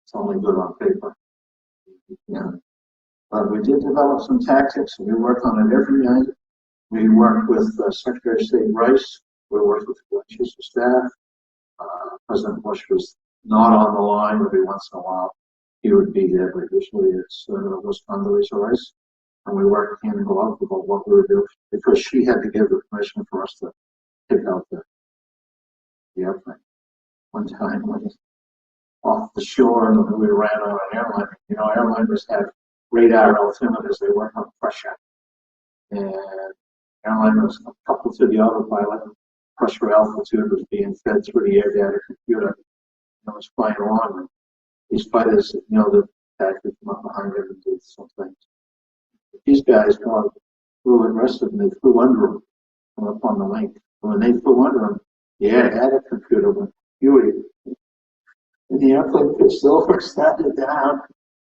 S4: It's only good on paper. Yeah. But we did develop some tactics, and we worked on it every night. We worked with Secretary of State Rice. We worked with the Chiefs of Staff. President Bush was not on the line every once in a while. He would be there, but usually was Condoleezza Rice. And we worked hand in glove about what we would do because she had to give the permission for us to take out the airplane. One time, when off the shore, and we ran on an airliner. Airliners have radar altimeters. They work on pressure. And airliner was coupled to the autopilot. Pressure altitude was being fed through the air data computer. And it was flying along. And these fighters, the tactics come up behind him and did some things. These guys flew aggressive and they flew under him up on the link. And when they flew under him, the air data computer went huey. And the airplane pitched over, started down,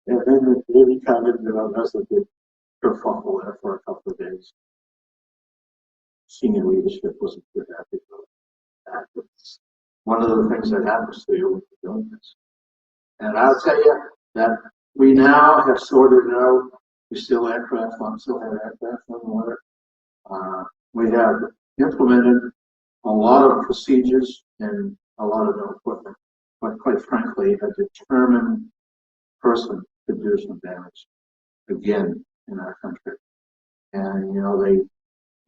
S4: and then they recovered. That's a big kerfuffle there for a couple of days. Senior leadership wasn't too happy about that. It's one of the things that happens to you when you're doing this. And I'll tell you that we now have sorted it out. We still have aircraft on the water. We have implemented a lot of procedures and a lot of new equipment. But quite frankly, a determined person could do some damage again in our country. And, they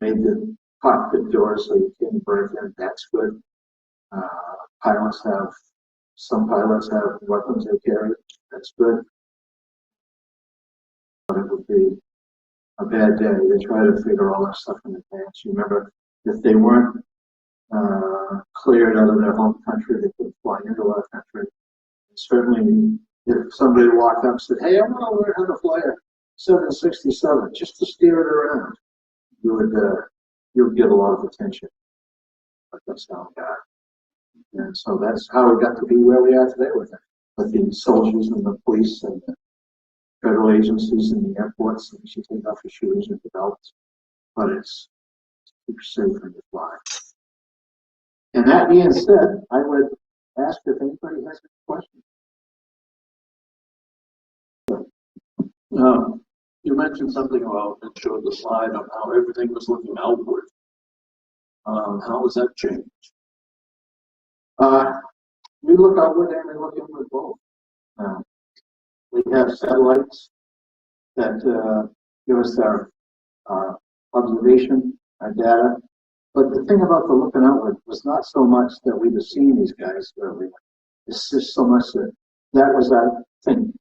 S4: made the cockpit doors so you can't break in. That's good. Some pilots have weapons they carry. That's good. But it would be a bad day. They try to figure all that stuff in advance. You remember, if they weren't cleared out of their home country, they couldn't fly into our country. And certainly, if somebody walked up and said, "Hey, I want to learn how to fly a 767 just to steer it around," you would get a lot of attention. But that's how it got. And so that's how we got to be where we are today with it, with the soldiers and the police and the federal agencies in the airports, and you should take off your shoes and your belts, but it's super safe when you fly. And that being said, I would ask if anybody has any questions.
S1: You mentioned something about and showed the slide on how everything was looking outward. How has that changed?
S4: We look outward and we look inward both. We have satellites that give us our observation, our data. But the thing about the looking outward was not so much that we'd have seen these guys earlier. It's just so much that that was our thing.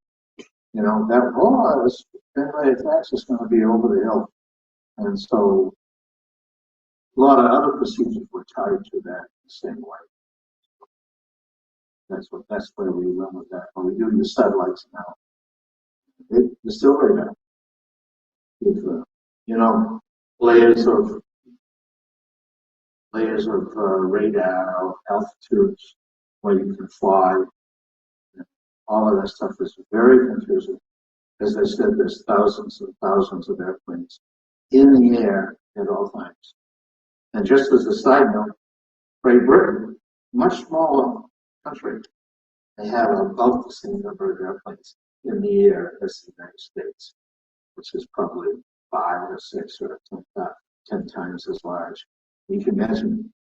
S4: You know, that, oh, it's Bentley attacks is going to be over the hill. And so a lot of other procedures were tied to that the same way. That's where we run with that. But we do use satellites now. It's still radar. With, you know, layers of radar, altitudes where you can fly. All of that stuff is very confusing. As I said, there's thousands and thousands of airplanes in the air at all times. And just as a side note, Great Britain, much smaller country, they have about the same number of airplanes in the air as the United States, which is probably 5 or 6 or 10 times as large. You can imagine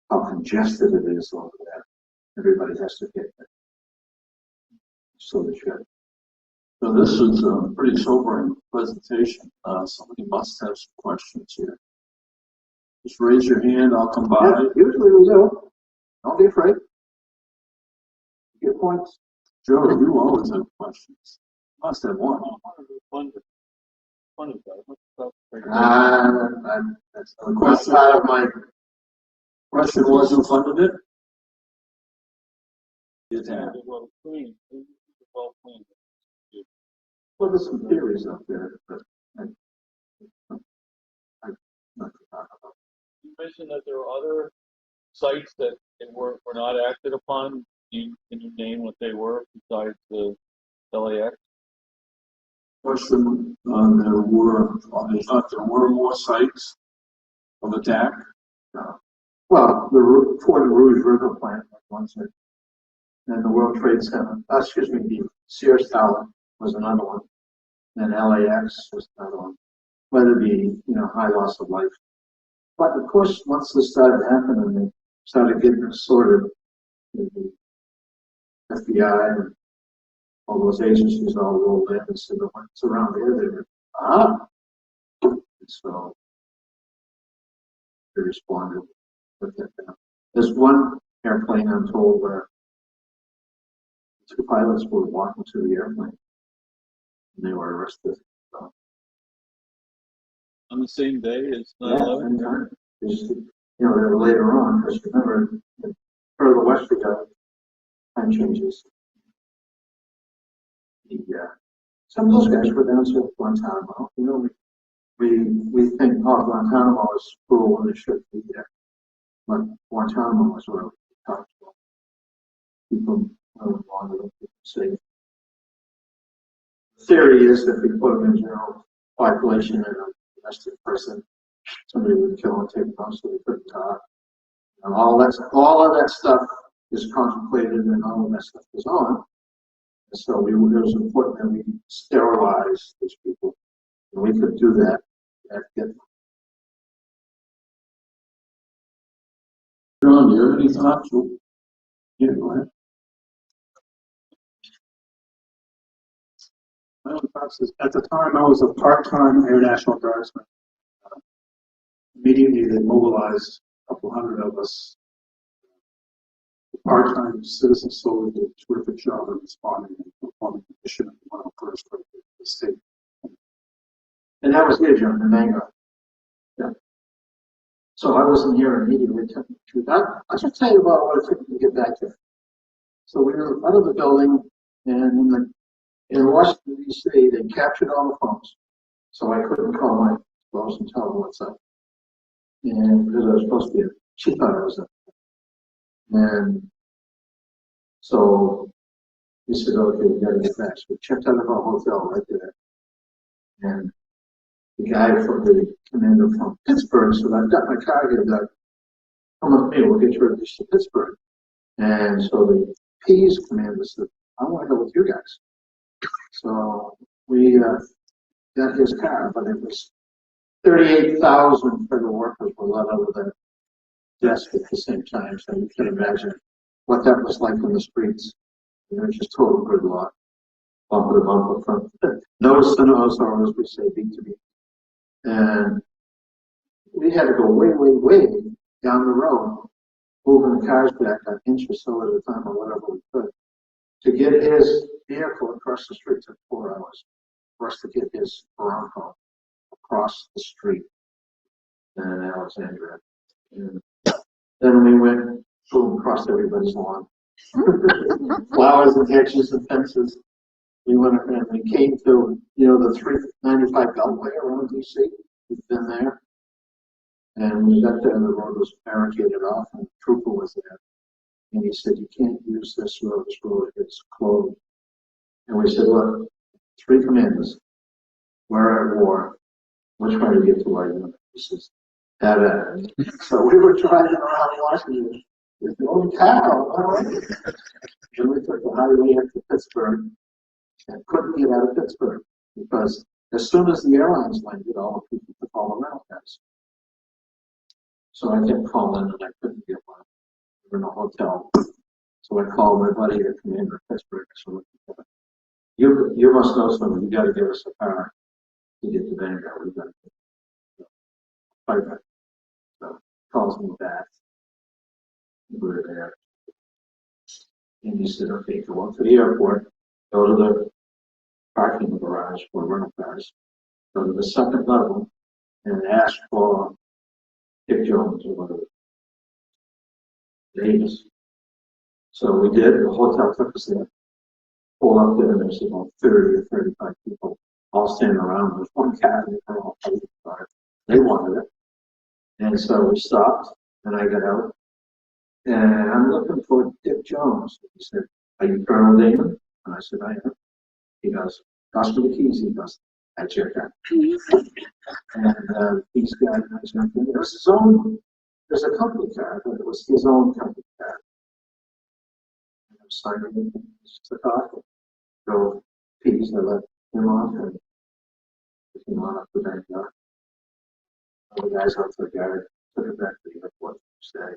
S4: how congested it is over there. Everybody has to get there. So they should.
S1: So this is a pretty sobering presentation. Somebody must have some questions here. Just raise your hand, I'll come by.
S4: Yeah, usually we do. Don't be afraid. Get points.
S1: Joe, you always have questions. Must have one.
S4: That's the question out of my
S1: Question was, who funded it? It had.
S5: Well clean. Well clean.
S4: Well, there's some theories out there, but I'm not to talk about.
S5: You mentioned that there are other sites that were not acted upon. Can you name what they were besides the LAX?
S1: Question, they thought there were more sites of attack.
S4: Well, the Fort Rouge River plant was one site, and the World Trade Center. The Sears Tower was another one, and LAX was another one. Whether it be high loss of life, but of course once this started happening, they started getting sorted. The FBI and all those agencies all rolled in and said, "What's around here?" They were and so they responded. There's one airplane, I'm told, where 2 pilots were walking to the airplane and they were arrested. So,
S5: On the same day as
S4: yeah,
S5: 9/11?
S4: and they were later on, because remember, further west we go, time changes. Some of those guys were down to Guantanamo. We think, oh, Guantanamo is cruel and it should be there. But Guantanamo was where we talked about people wanted to keep them safe. The theory is that if we put them in general population and a domestic person, somebody would kill and take them out so they couldn't talk. And all of that stuff is contemplated and all of that stuff is on. And so it was important that we sterilize these people. And we could do that.
S1: John, do you have any thoughts? Yeah, go ahead.
S2: My own thoughts is, at the time, I was a part-time Air National Guardsman. Immediately, they mobilized a couple hundred of us. Part-time citizen soldiers did a terrific job of responding and performing the mission of the 101st for the state.
S4: And that was here, John, in Bangor. Yeah. So I wasn't here immediately. I'll just tell you about what it took to get back here. So we were out of the building, and in Washington, D.C., they captured all the phones. So I couldn't call my boss and tell them what's up. And because I was supposed to be, she thought I was up. And so we said, okay, we got to get back. So we checked out of our hotel right there. And the guy from the commander from Pittsburgh said, I've got my car here, Doug. Come with me, we'll get you released to Pittsburgh. And so the P's commander said, I want to go with you guys. So we got his car, but it was 38,000 federal workers were let out of their desk at the same time. So you can imagine what that was like in the streets. It was just total gridlock, bumper to bumper, from nose to nose, or as we say, beat to beat. And we had to go way, way, way down the road, moving the cars back an inch or so at a time or whatever we could. To get his vehicle across the street took 4 hours for us to get his Bronco across the street in Alexandria. And then we went, boom, across everybody's lawn. Flowers and hedges and fences. We went and we came to, the 395 Beltway around DC. We've been there. And when we got there, the road was barricaded off and the trooper was there. And he said, you can't use this road, it's closed. And we said, look, 3 commanders, we're at war. Which one do you get to our unit? He says, have at it. So we were driving around Washington with the old cow, all right? And we took the highway up to Pittsburgh and couldn't get out of Pittsburgh because as soon as the airlines landed, all the people took all the rental cars. So I kept calling and I couldn't get one. We were in a hotel. So I called my buddy, the commander of Pittsburgh. I said, you must know something. You got to give us a car to get to Bangor. We've got to get fight back. So calls me back. We were there. And he said, okay, go up to the airport, go to the parking garage for rental cars, go to the second level, and ask for Dick Jones or whatever. Davis. So we did. The hotel took us there. Pulled up there, and there's about 30 or 35 people all standing around. There's one cat, and they're all fighting about it. They wanted it. And so we stopped, and I got out. And I'm looking for Dick Jones. He said, are you Colonel Damon? And I said, I am. He goes, toss me the keys. He goes, that's your car. And he's got, it was his own, there's a company car, but it was his own company car. And I was signing it, just took off, drove keys, I let him off, and he came on up the backyard. All the guys out to the guard, took it back to the airport to stay.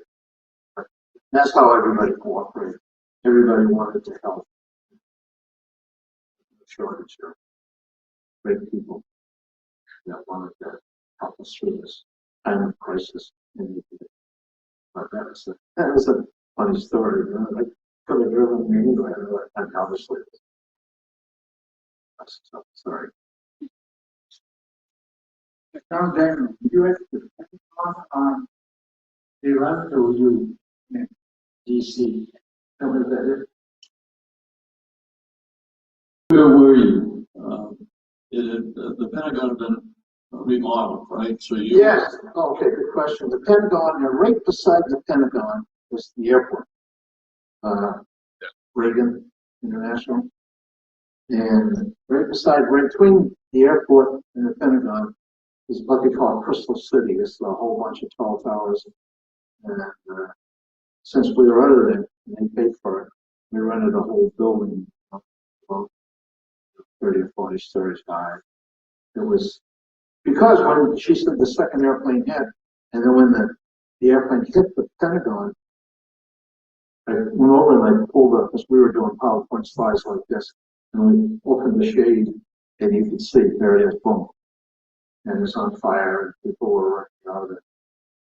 S4: That's how everybody cooperated. Everybody wanted to help. Shortage of great people that wanted to help us through this time of crisis. But that was a funny story. I could have driven me anyway, and obviously. So, sorry.
S2: Colonel Damon, you at the Pentagon on the 11th, or were you in DC? Tell me that.
S1: Where were you? The Pentagon had been remodeled, right? So you.
S4: Yes. Okay. Good question. The Pentagon, and right beside the Pentagon is the airport, Reagan International, and right between the airport and the Pentagon is what they call Crystal City. It's a whole bunch of tall towers, and since we were out of there, and they paid for it, we rented a whole building, about 30 or 40 stories high. It was because when she said the second airplane hit, and then when the airplane hit the Pentagon, I went over and I pulled up, because we were doing PowerPoint slides like this, and we opened the shade, and you could see, there it is, boom. And it's on fire, and people were running out of it.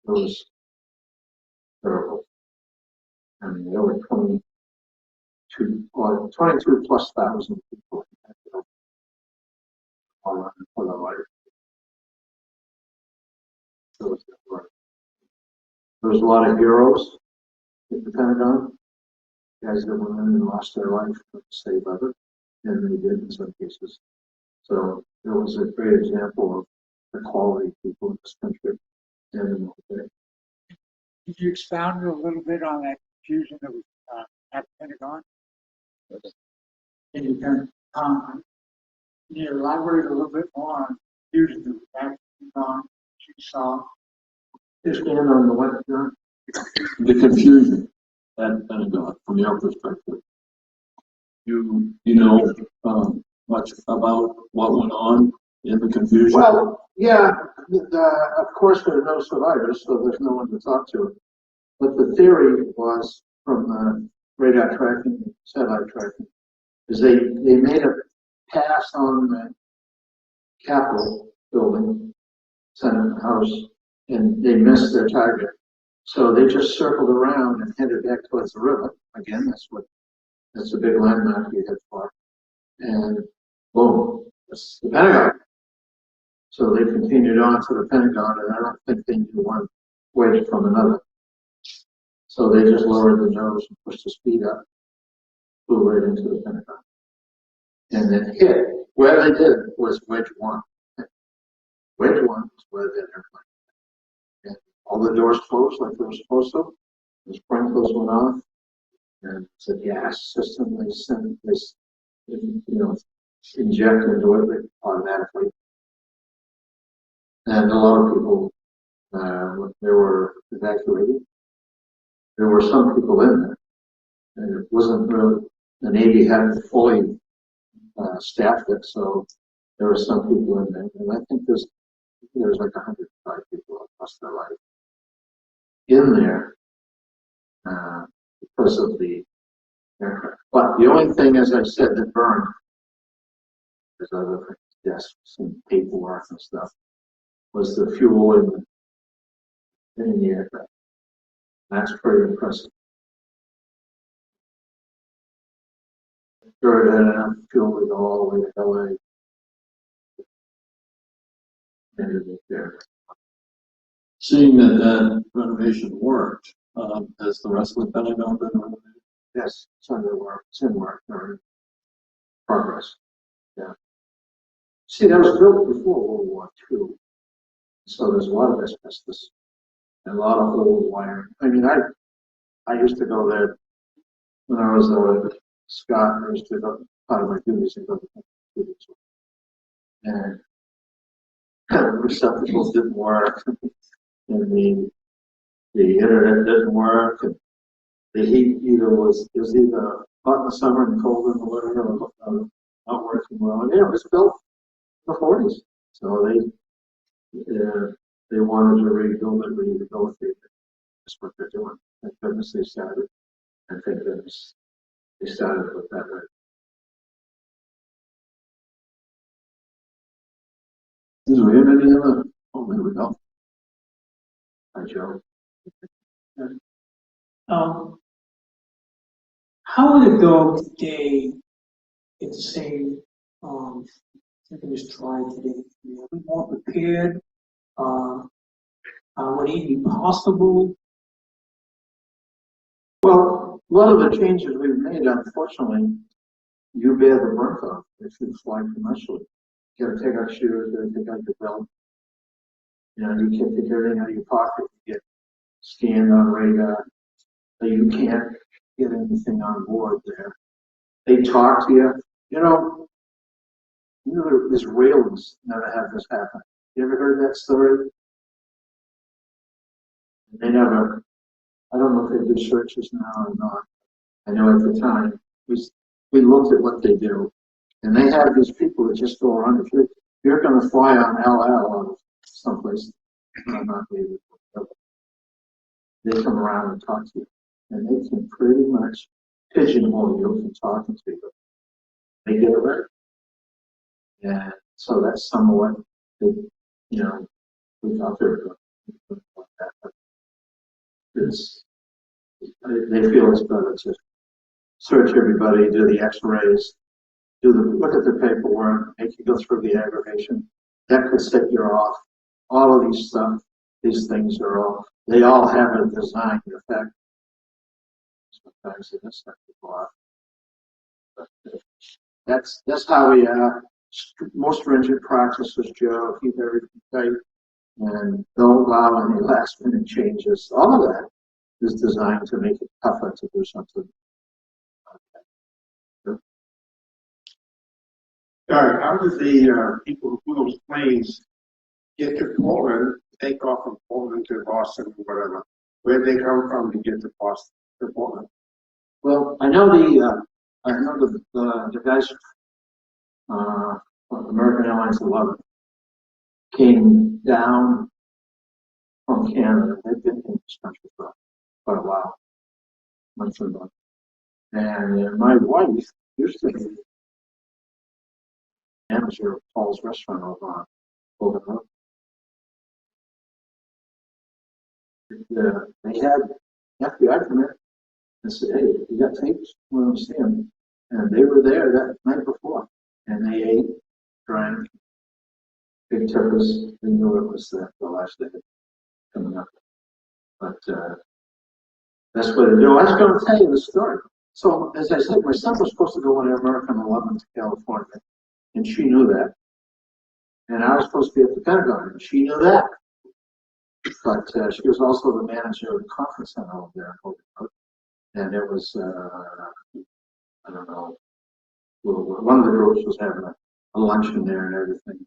S4: It was terrible. I mean, there were 22 plus thousand people all running for their life. There was a lot of heroes at the Pentagon, guys that went in and lost their life to save others, and they did in some cases. So it was a great example of the quality of people in this country and in the military.
S6: Could you expound a little bit on that confusion that was at the Pentagon? Can you kind of Can you elaborate a little bit more on using the Pentagon she saw?
S4: Expand on the what, John?
S1: The confusion at Pentagon from your perspective. You know much about what went on in the confusion?
S4: Well, yeah, of course there are no survivors, so there's no one to talk to. But the theory was from the radar tracking, satellite tracking, is they made a pass on the Capitol building, Senate House, and they missed their target. So they just circled around and headed back towards the river. Again, that's a big landmark you head for. And boom, that's the Pentagon. So they continued on to the Pentagon, and I don't think they knew one way from another. So they just lowered the nose and pushed the speed up, flew right into the Pentagon. And then hit. Where they did was wedge one. Wedge one was where that airplane. And all the doors closed like they were supposed to. The sprinklers went off. And the gas system they sent this, inject into it automatically. And a lot of people, they were evacuated. There were some people in there, and it wasn't really, the Navy hadn't fully staffed it, so there were some people in there. And I think there's like 105 people that lost their life in there because of the aircraft. But the only thing, as I said, that burned, there's other things, desks and paperwork and stuff, was the fuel in the aircraft. That's pretty impressive. Sure, it had enough fuel to go all the way to LA. Ended it there.
S1: Seeing that renovation worked, has the rest of the Pentagon been renovated?
S4: Yes, it's under work. It's in work or in progress. Yeah. See, that was built before World War II, so there's a lot of asbestos and a lot of old wiring. I mean, I used to go there when I was at Scott. I used to go, part of my duties to go to duties. And the receptacles didn't work, and the internet didn't work, and the heat was either hot in the summer and cold in the winter, or not working well. And yeah, it was built in the 40s, so they wanted to rebuild it, rehabilitate it. That's what they're doing. Thank goodness they started, and thank goodness they started with that right.
S1: Do we have any other? Oh, there we go.
S4: Hi, Joe.
S7: How would it go today if the same thing was tried today? Are we more prepared? Would it be possible?
S4: Well, a lot of the changes we've made, unfortunately, you bear the brunt of if you fly commercially. You got to take out shoes, you got to take out your belt. You can't take everything out of your pocket. You get scanned on radar. So you can't get anything on board there. They talk to you. The Israelis never had this happen. You ever heard that story? They never. I don't know if they do searches now or not. I know at the time we looked at what they do, and they have these people that just go around. If you're going to fly on LL or someplace, not maybe, they come around and talk to you, and they can pretty much pigeonhole you from talking to you. They get it right, and so that's some of what they, we thought they were doing. They feel it's better to search everybody, do the X-rays, look at the paperwork, make you go through the aggravation. That could set you off. All of these things they all have a design effect. Sometimes they just set people off. But that's how we have most stringent practices, Joe. Keep everything tight and don't allow any last minute changes. All of that is designed to make it tougher to do something.
S8: How did the people who flew those planes get to Poland, take off from Poland to Boston or whatever? Where'd they come from to get to Boston, to Poland?
S4: Well, I know the guys from American Airlines 11 came down from Canada. They've been in this country for quite a while, months and months. And my wife used to be manager of Paul's restaurant over on Golden Road. They had FBI come in and said, "Hey, you got tapes? We want to see them." And they were there that night before, and they ate, drank, big turkeys. They knew it was the last day coming up. But that's what they do. I was going to tell you the story. So, as I said, my son was supposed to go on American 11 to California, and she knew that. And I was supposed to be at the Pentagon, and she knew that. But she was also the manager of the conference center over there in Golden Road. And it was, I don't know, one of the groups was having a luncheon there and everything.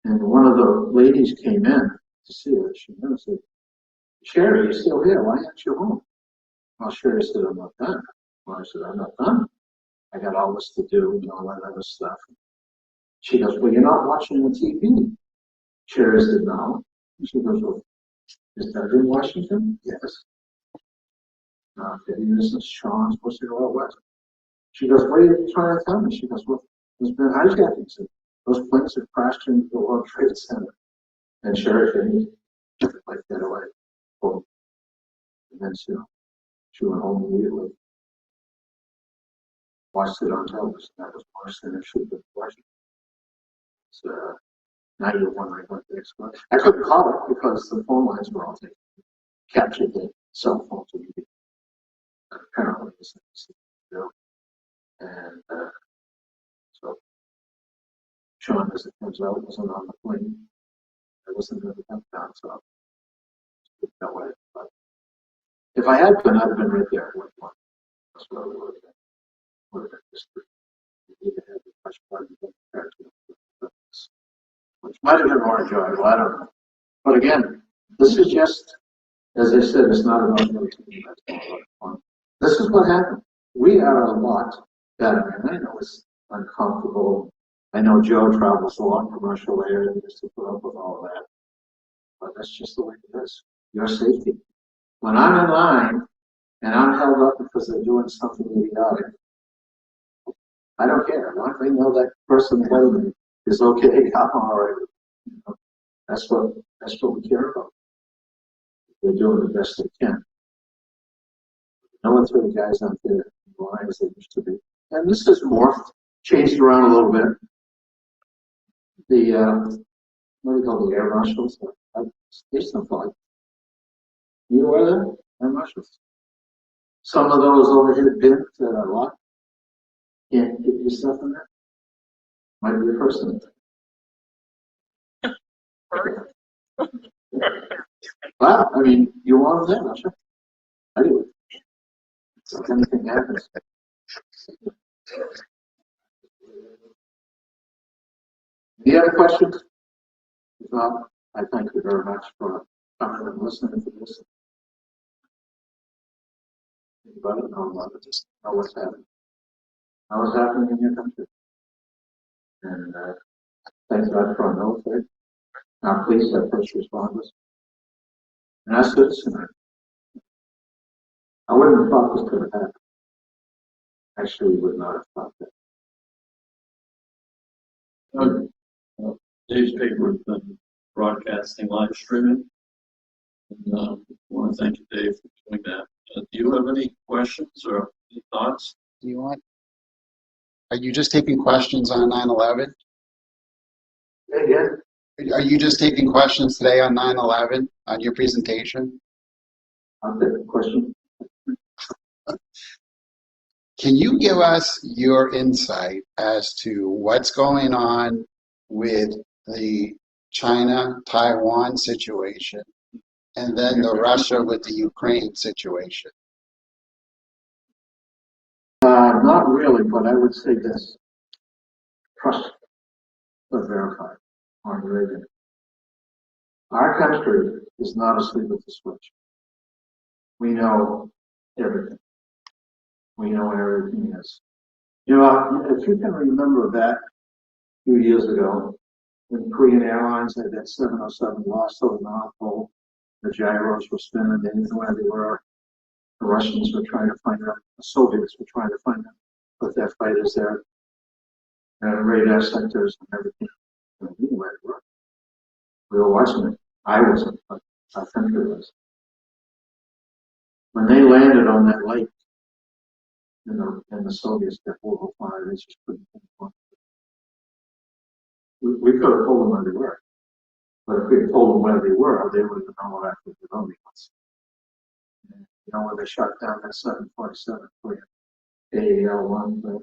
S4: And one of the ladies came in to see her. She knew and said, "Sherry, you're still here. Why aren't you home?" Well, Sherry said, "I'm not done." Well, I said, "I'm not done. I got all this to do and all that other stuff." She goes, "Well, you're not watching the TV." Sherry said, "No." She goes, "Well, is that in Washington?" "Yes." "Okay, this is Sean supposed to go out west." She goes, "What are you trying to tell me?" She goes, "Well, there's been hijackings. Those planes have crashed into the World Trade Center." And Sherry said, "Like that away." Boom. And then she went home immediately. Watched it on television. That was worse than it should have been watching. So now you're wondering what the next one. I couldn't call it because the phone lines were all taken. Captured the cell phone to me. Apparently, it's you know. And so Sean, as it turns out, wasn't on the plane. I wasn't going to come down, so that way. But if I had been, I'd have been right there at one. That's what I would have been. Would have been history. You need to have a much more compared to this, which might have been more enjoyable. I don't know. But again, this is just, as I said, it's not about routine. That's not about fun. This is what happened. We are a lot better, and I know it's uncomfortable. I know Joe travels a lot in commercial areas to put up with all of that. But that's just the way it is. Your safety. When I'm in line and I'm held up because they're doing something idiotic, I don't care. As long as they know that person ahead of me is okay, I'm all right with it. You know, that's what we care about. They're doing the best they can. Military guys aren't there in line as they used to be. And this has morphed, changed around a little bit. The what do you call the air marshals? They still fly. You aware of that? Air marshals. Some of those overhead bins that are locked. Can't get your stuff in there. Might be a person. Well, I mean, you want them there, don't you? I do. So if anything happens. Any other questions? If not, I thank you very much for coming and listening to this. Anybody know about it? Just know what's happening. How is happening in your country? And thank God for our military, our police, our first responders, and our citizenry. I wouldn't have thought this could have happened. Actually, would not have thought that.
S1: Dave's paper has been broadcasting live streaming. And I want to thank you, Dave, for doing that. Do you have any questions or any thoughts?
S9: Do you want? Are you just taking questions on 9/11?
S4: Again?
S9: Are you just taking questions today on 9/11 on your presentation?
S4: I'll take a question.
S9: Can you give us your insight as to what's going on with the China-Taiwan situation and then the Russia with the Ukraine situation?
S4: Not really, but I would say this. trust but verified on Reagan. Our country is not asleep at the switch. We know everything. We know where everything is. You know, if you can remember back a few years ago, when Korean Airlines had that 707 lost over the North Pole, the gyros were spinning, they didn't know where they were. The Russians were trying to find them, the Soviets were trying to find them, put their fighters there, radar sectors and everything. And we knew where they were. We were watching it. I wasn't, but our country was. When they landed on that lake, and the Soviets got 405, they just couldn't pinpoint. We could have told them where they were. But if we had told them where they were, they would have known what actually the Romans was. You know, when they shot down that 747 for AAL-1, but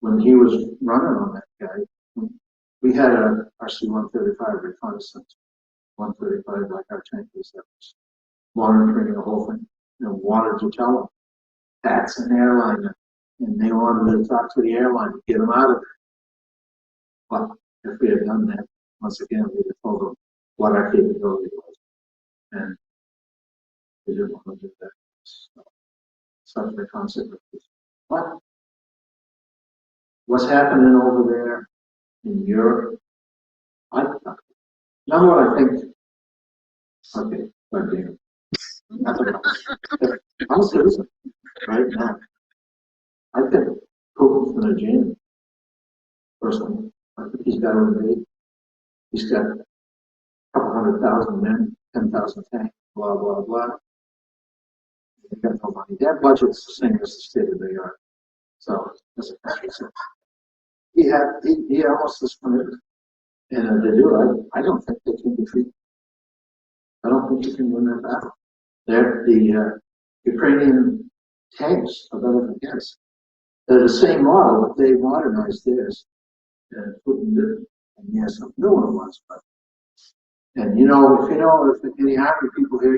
S4: when he was running on that guy, we had a RC-135 reconnaissance, 135 like our tankers that was monitoring the whole thing, wanted to tell them that's an airliner, and they wanted to talk to the airline to get them out of there. But if we had done that, once again, we would have told them what our capability was. And we didn't want to do that. So, such the consequences. But what's happening over there in Europe, now what I think, okay, but Damon, nothing else. I'm a citizen right now. I think Putin's going to jam. Personally, I think he's got to invade. He's got a couple 100,000 men, 10,000 tanks, blah, blah, blah. They've got no money. Their budget's the same as the state of the art. So, that's a country. He almost is committed. And they do. I don't think they can defeat. I don't think you can win that battle. The Ukrainian tanks are better than his. They're the same model, but they modernized theirs. And Putin did. And yes, some newer ones, but. And if any Army people here,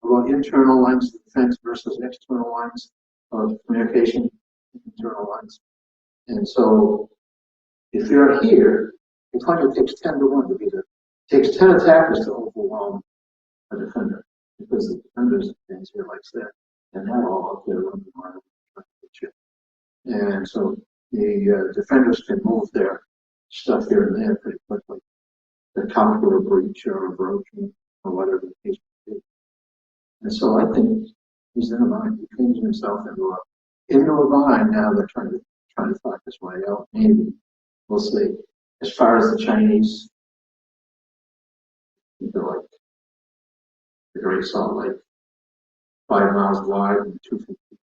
S4: about internal lines of defense versus external lines of communication, internal lines. And so, if you're here, it probably takes 10 to 1 to beat it. It takes 10 attackers to overwhelm a defender, because the defenders things here like that, and they're all up there running around. And so the defenders can move their stuff here and there pretty quickly. The counter a breach or a broken or whatever the case may be. And so I think he's in a bind. He changed himself into a bind. Now they're trying to talk this way out. Maybe we'll see. As far as the Chinese, they're like the Great Salt Lake, 5 miles wide and 250.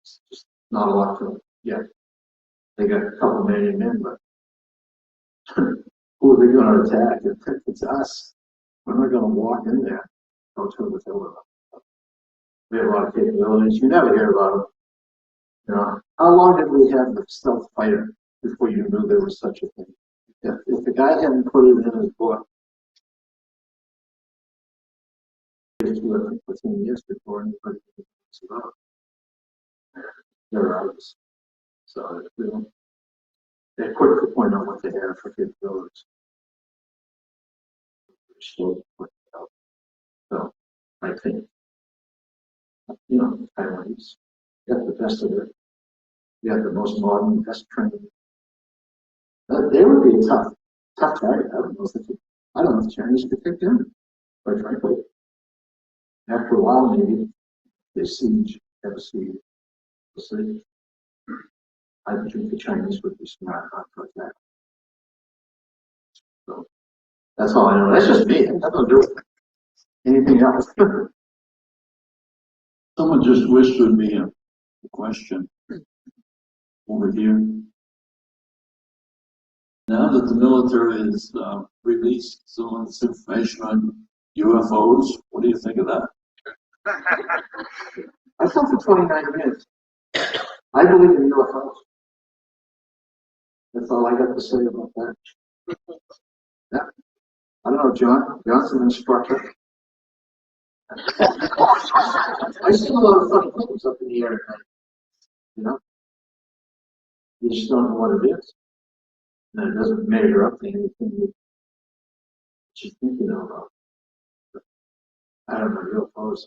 S4: It's just not a lot to it yet. They got a couple million men, but who are they going to attack? If it's us, we're not going to walk in there, go to the field. We have a lot of capabilities. You never hear about them. How long did we have the stealth fighter before you knew there was such a thing? If the guy hadn't put it in his book, 15 years before anybody thinks about it. They're ours. So they're quick to point out what they have for capabilities. They're slow to point it out. So I think, Taiwanese got the best of it. You got the most modern, best trained. They would be a tough target. I don't know if the Chinese could take them, quite frankly. After a while, maybe they have a siege. We'll see. I think the Chinese would be smart not to attack. So that's all I know. That's just me. I'm not going to do it. Anything else?
S1: Someone just whispered me a question over here. Now that the military has released some of this information on UFOs, what do you think of that?
S4: I thought for 29 minutes. I believe in UFOs. That's all I got to say about that. Yeah. I don't know, John's an instructor. I see a lot of funny things up in the air at night. You just don't know what it is. And it doesn't measure up to anything that you're thinking about. I don't know, UFOs.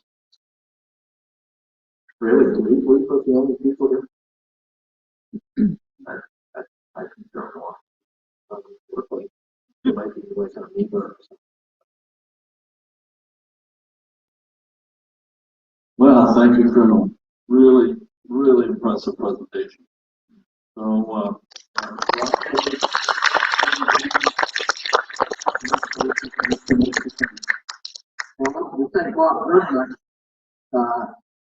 S4: Really, do we put the only people here? I concur more. It might be like an amoeba or something.
S1: Well, thank you, Colonel. Really, really impressive presentation. So,
S4: Well, we thank Bob Goodman.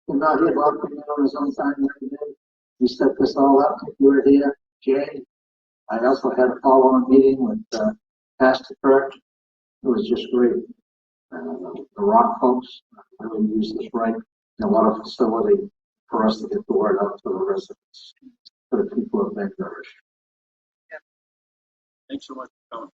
S4: Came out here, Bob came in on his own time the other day. We set this all up. You were here, Jay. I also had a follow-on meeting with Pastor Kirk. It was just great. The Rock folks really used this right. And what a facility for us to get the word out to the residents, to the people of Bangor.
S5: Thanks so much for coming.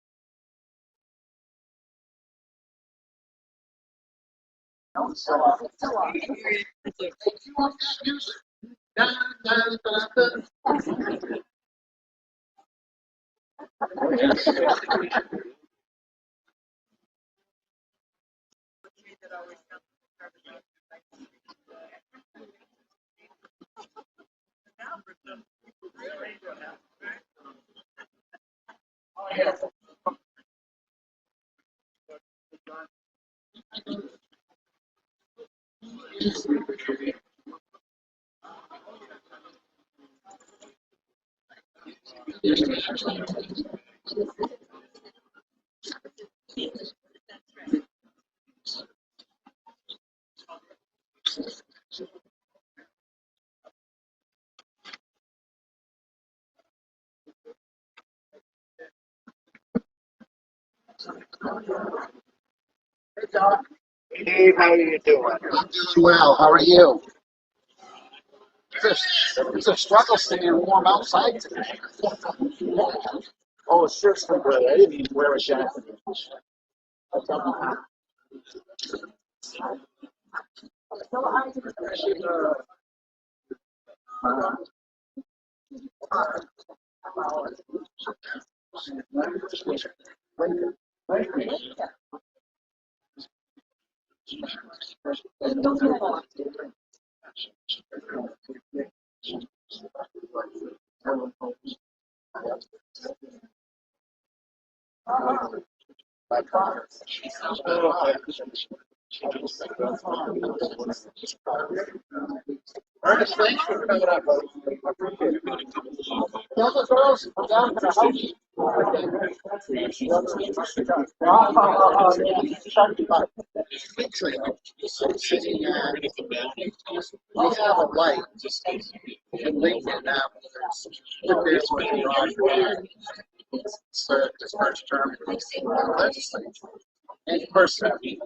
S3: Dave, how are you doing?
S9: I'm doing well. How are you? It's a struggle staying warm outside today.
S3: Oh, it's seriously good. I didn't even wear a jacket. Ernest, thanks for coming up. Tell the girls to come down to the house.
S9: Sitting we have a light in Lincoln now. There's been served his first term in the legislature. And person, and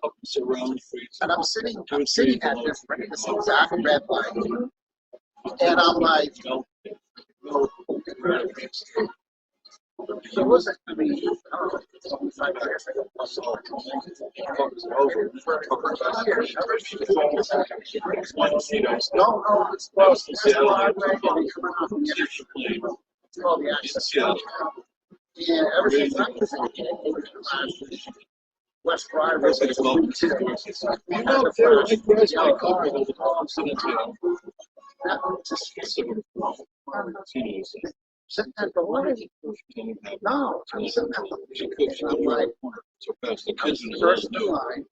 S9: I'm sitting at this exact red light, and I'm like, it wasn't, I mean, I don't know, 5 years ago, I saw it over for years. No, it's close. It's all the access. Yeah, everything West Drive.
S5: You know, if they're like where's my car, they'll
S9: Sitting at the light. No, I'm sitting at the light.
S5: So fast, the kids in the
S9: First in line.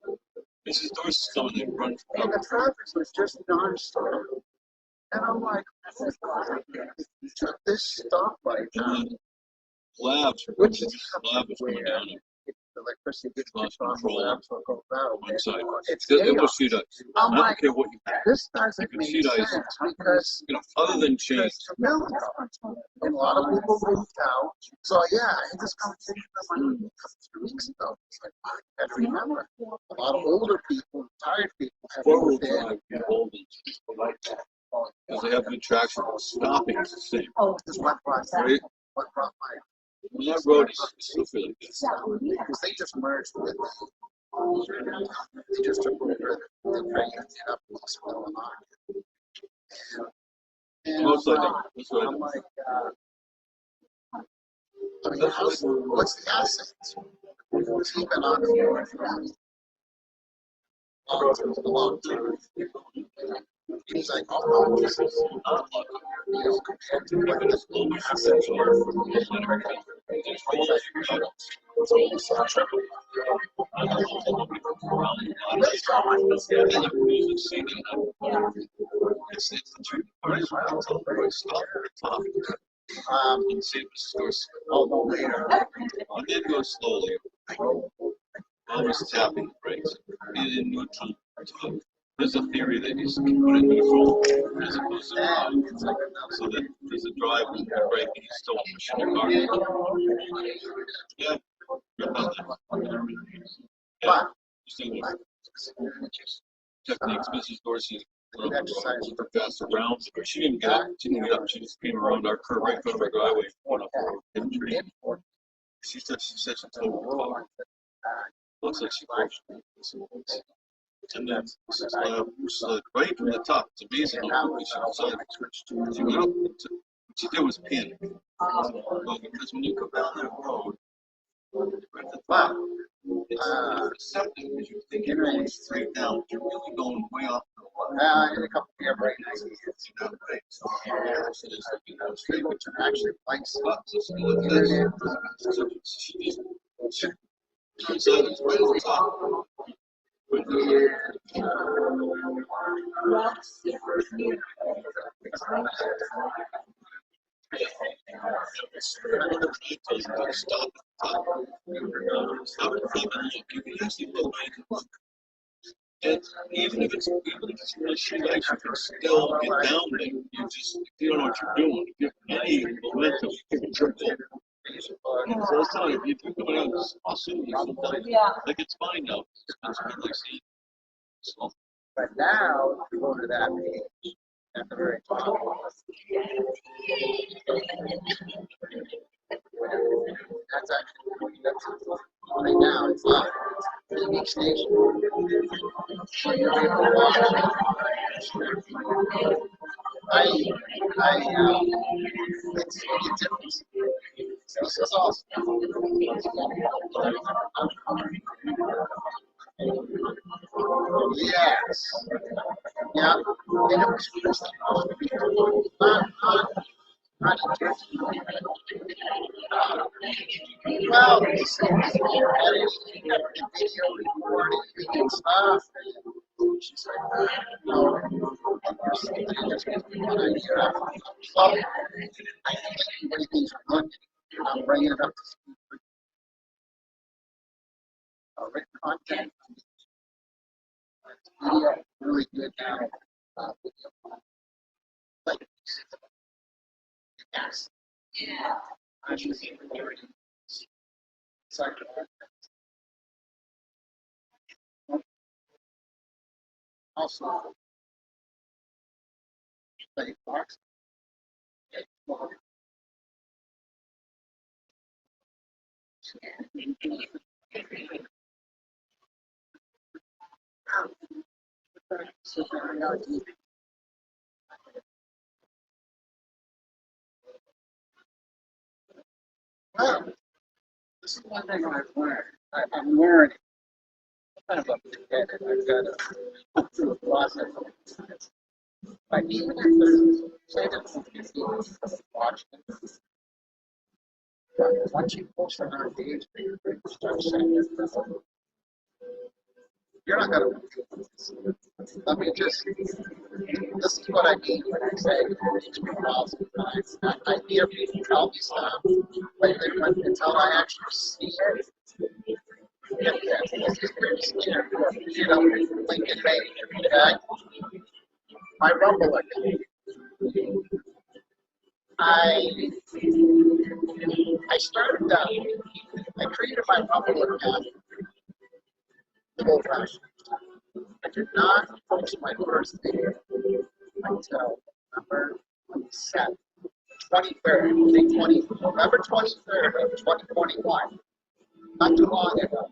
S5: Mrs. Dorsey's coming in, run.
S9: And the traffic was just non-stop. And I'm like, took this stoplight down.
S5: Labs,
S9: Which is
S5: lab is coming down.
S9: the electricity gets
S5: Lost
S9: off the
S5: control.
S9: lab, so it goes out.
S5: One side.
S9: It's
S5: It will
S9: chaos.
S5: see that.
S9: I'm
S5: I don't
S9: like,
S5: care what you
S9: this doesn't
S5: can
S9: make
S5: see that
S9: sense because
S5: other than change.
S9: And a lot of people moved out. So yeah, I had this conversation with my a couple 3 weeks ago. It's like, I gotta remember, a lot of older people, retired people have
S5: Four-wheel
S9: moved in.
S5: drive, people like that. Because they have good traction. Stopping is the same.
S9: This went by,
S5: Right?
S9: what brought my,
S5: When that road is still feeling good.
S9: because they just merged with, they just took over the train up in Hospital and
S5: Most like
S9: I'm
S5: that. That's what I
S9: I'm
S5: do.
S9: like, I mean, what's the asset? He's been on the board for a long time. He's like, oh no, this is not luck. You know, compared to what this global assets are for the American. It's the two parties right until the very stop at the top. In San Francisco, although later, it did go slowly. Always tapping the brakes. In neutral, there's a theory that you can put it in neutral as opposed to so that there's a drive and a brake and you still pushing your car. Yeah, yeah. Techniques, Mrs. Dorsey for faster rounds. She didn't get up. She didn't get up. She just came around our curve right in front of our driveway. Went up the tree. She said she told her car. Looks like she crashed. And then slid right from the top. It's amazing how quickly she decided. She went up. She did was panic. Because when you go down that road, at the top, it's deceptive because you think you're going straight down. You're really going way off the line. In a couple of years, right now, you know, right? So, you know, straight, but you're actually bikes up. So she looked at it. She decided it's right at the top. Stop. You can actually look. And even if it's really shitty, you can still get down there. You just, if you don't know what you're doing, if you have any momentum, you can trip it. So it's not, if you're coming out, I'll assume you sometimes. Like it's fine now. It's like seeing. So.
S4: But now, if you go to that page, at the very top, that's actually, right now, it's not a unique station. So you're able to watch it's a difference. This is awesome. Yes. Yeah. And it was supposed to be not well, this is editing, video recording, and stuff. She's like, no, well, I think everybody thinks I'm good. I'm bringing it up to speed. Written content. Video, really good now. Video. Like, yes. Yeah. I should see it. Sorry. Also, play box. Well, this is one thing I've learned. I'm learning. I'm kind of up to get it. I've got to go through a process. But even if there's, say there's 50 watching it, once you post it on a page, you start saying it. You're not going to. Let me just. This is what I mean when I say it takes me a while sometimes. I hear people tell me stuff, but until I actually see it. You know, Lincoln Bay, okay? My Rumble account. I started I created my Rumble account the old fashioned. I did not post my first video until November 27th, 23rd, November 23rd of 2021. Not too long ago.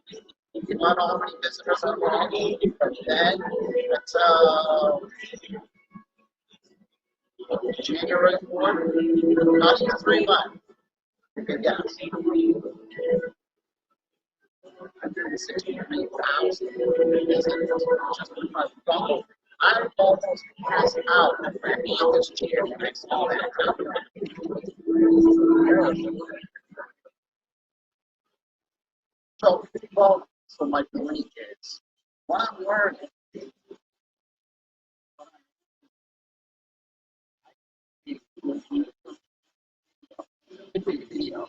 S4: You know how many visitors I had from then until January 4th? Not even 3 months.
S10: Yes. 163,000 visitors just because Bumble. I almost passed out at this chair when I saw that happen. So, well, so my point is, what I'm learning, you know,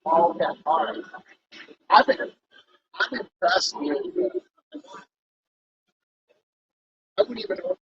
S10: all that hard. I've been, I'm impressed with, I wouldn't even know.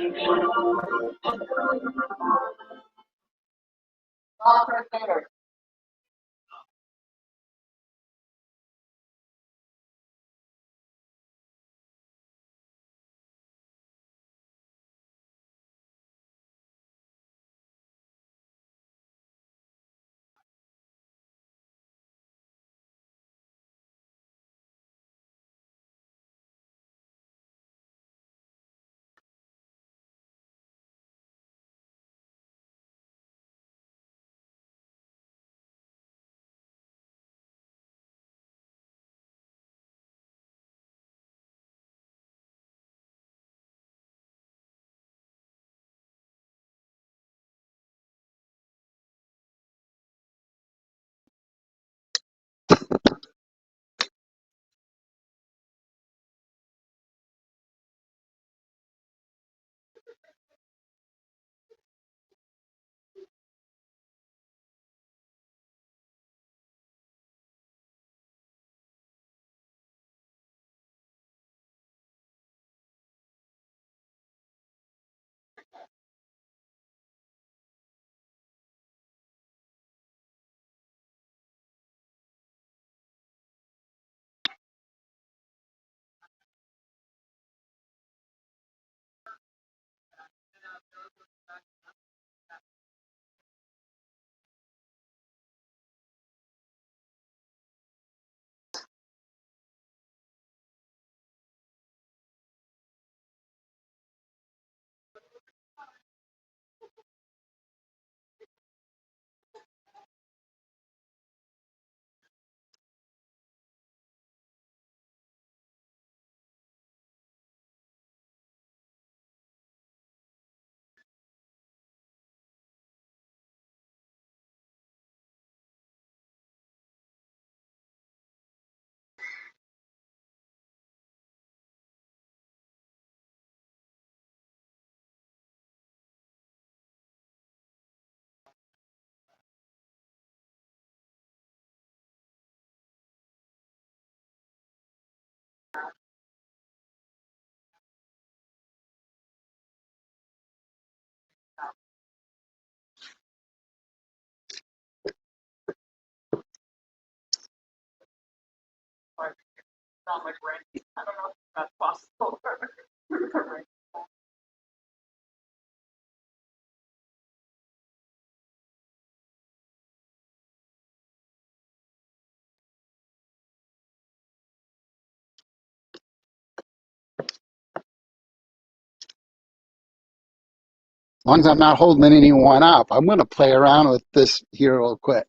S10: All first graders. Sound like Randy. I don't know if that's possible.
S9: As long as I'm not holding anyone up, I'm going to play around with this here real quick.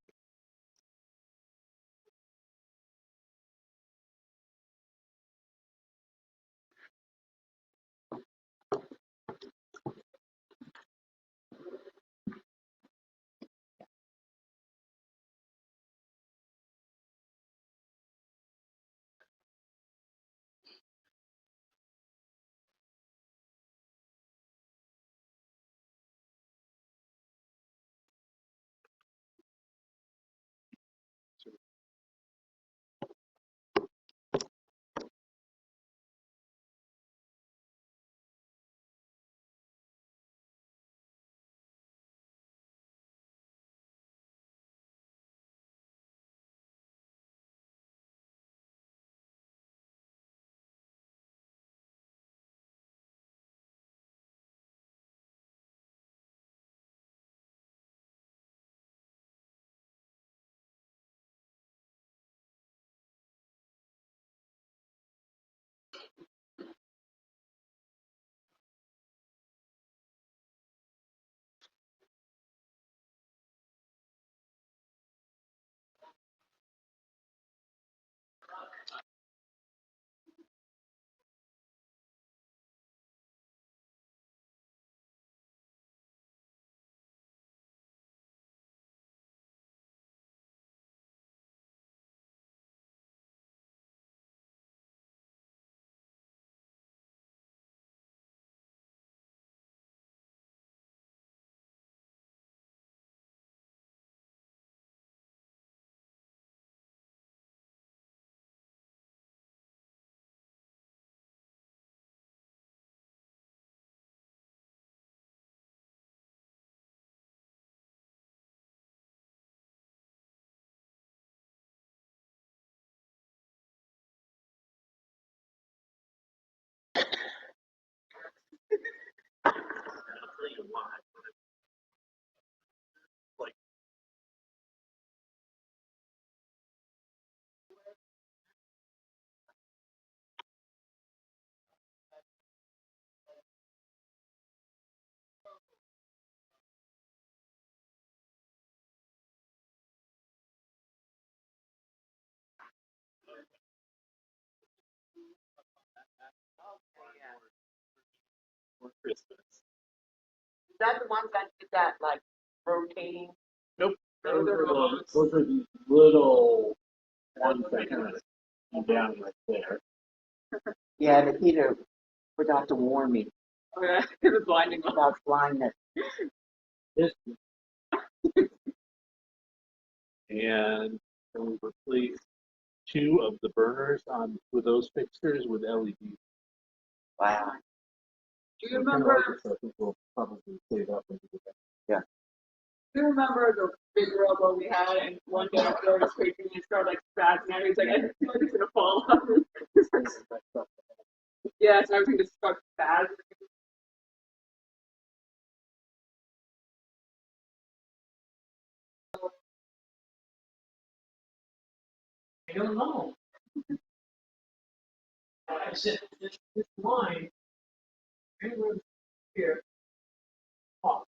S5: lot. Like, for Christmas.
S10: Is that the ones that did that like rotating?
S5: Nope. Those are these little ones that kind of come down right there.
S10: Yeah, the Peter forgot to warn me
S11: Oh, yeah, the blinding one.
S10: about blindness.
S5: This and we replaced two of the burners on with those fixtures with LEDs.
S10: Wow.
S11: Do you
S5: Kind of
S11: remember?
S5: like this, I think we'll probably save up and do that.
S10: Yeah.
S11: Do you remember the big rowboat we had? And one day I feel like scraping and started like spazzing out. He's like, I feel like it's gonna fall off. Yeah, so everything just started spazzing.
S7: I don't know. I said, this line, anywhere here, off.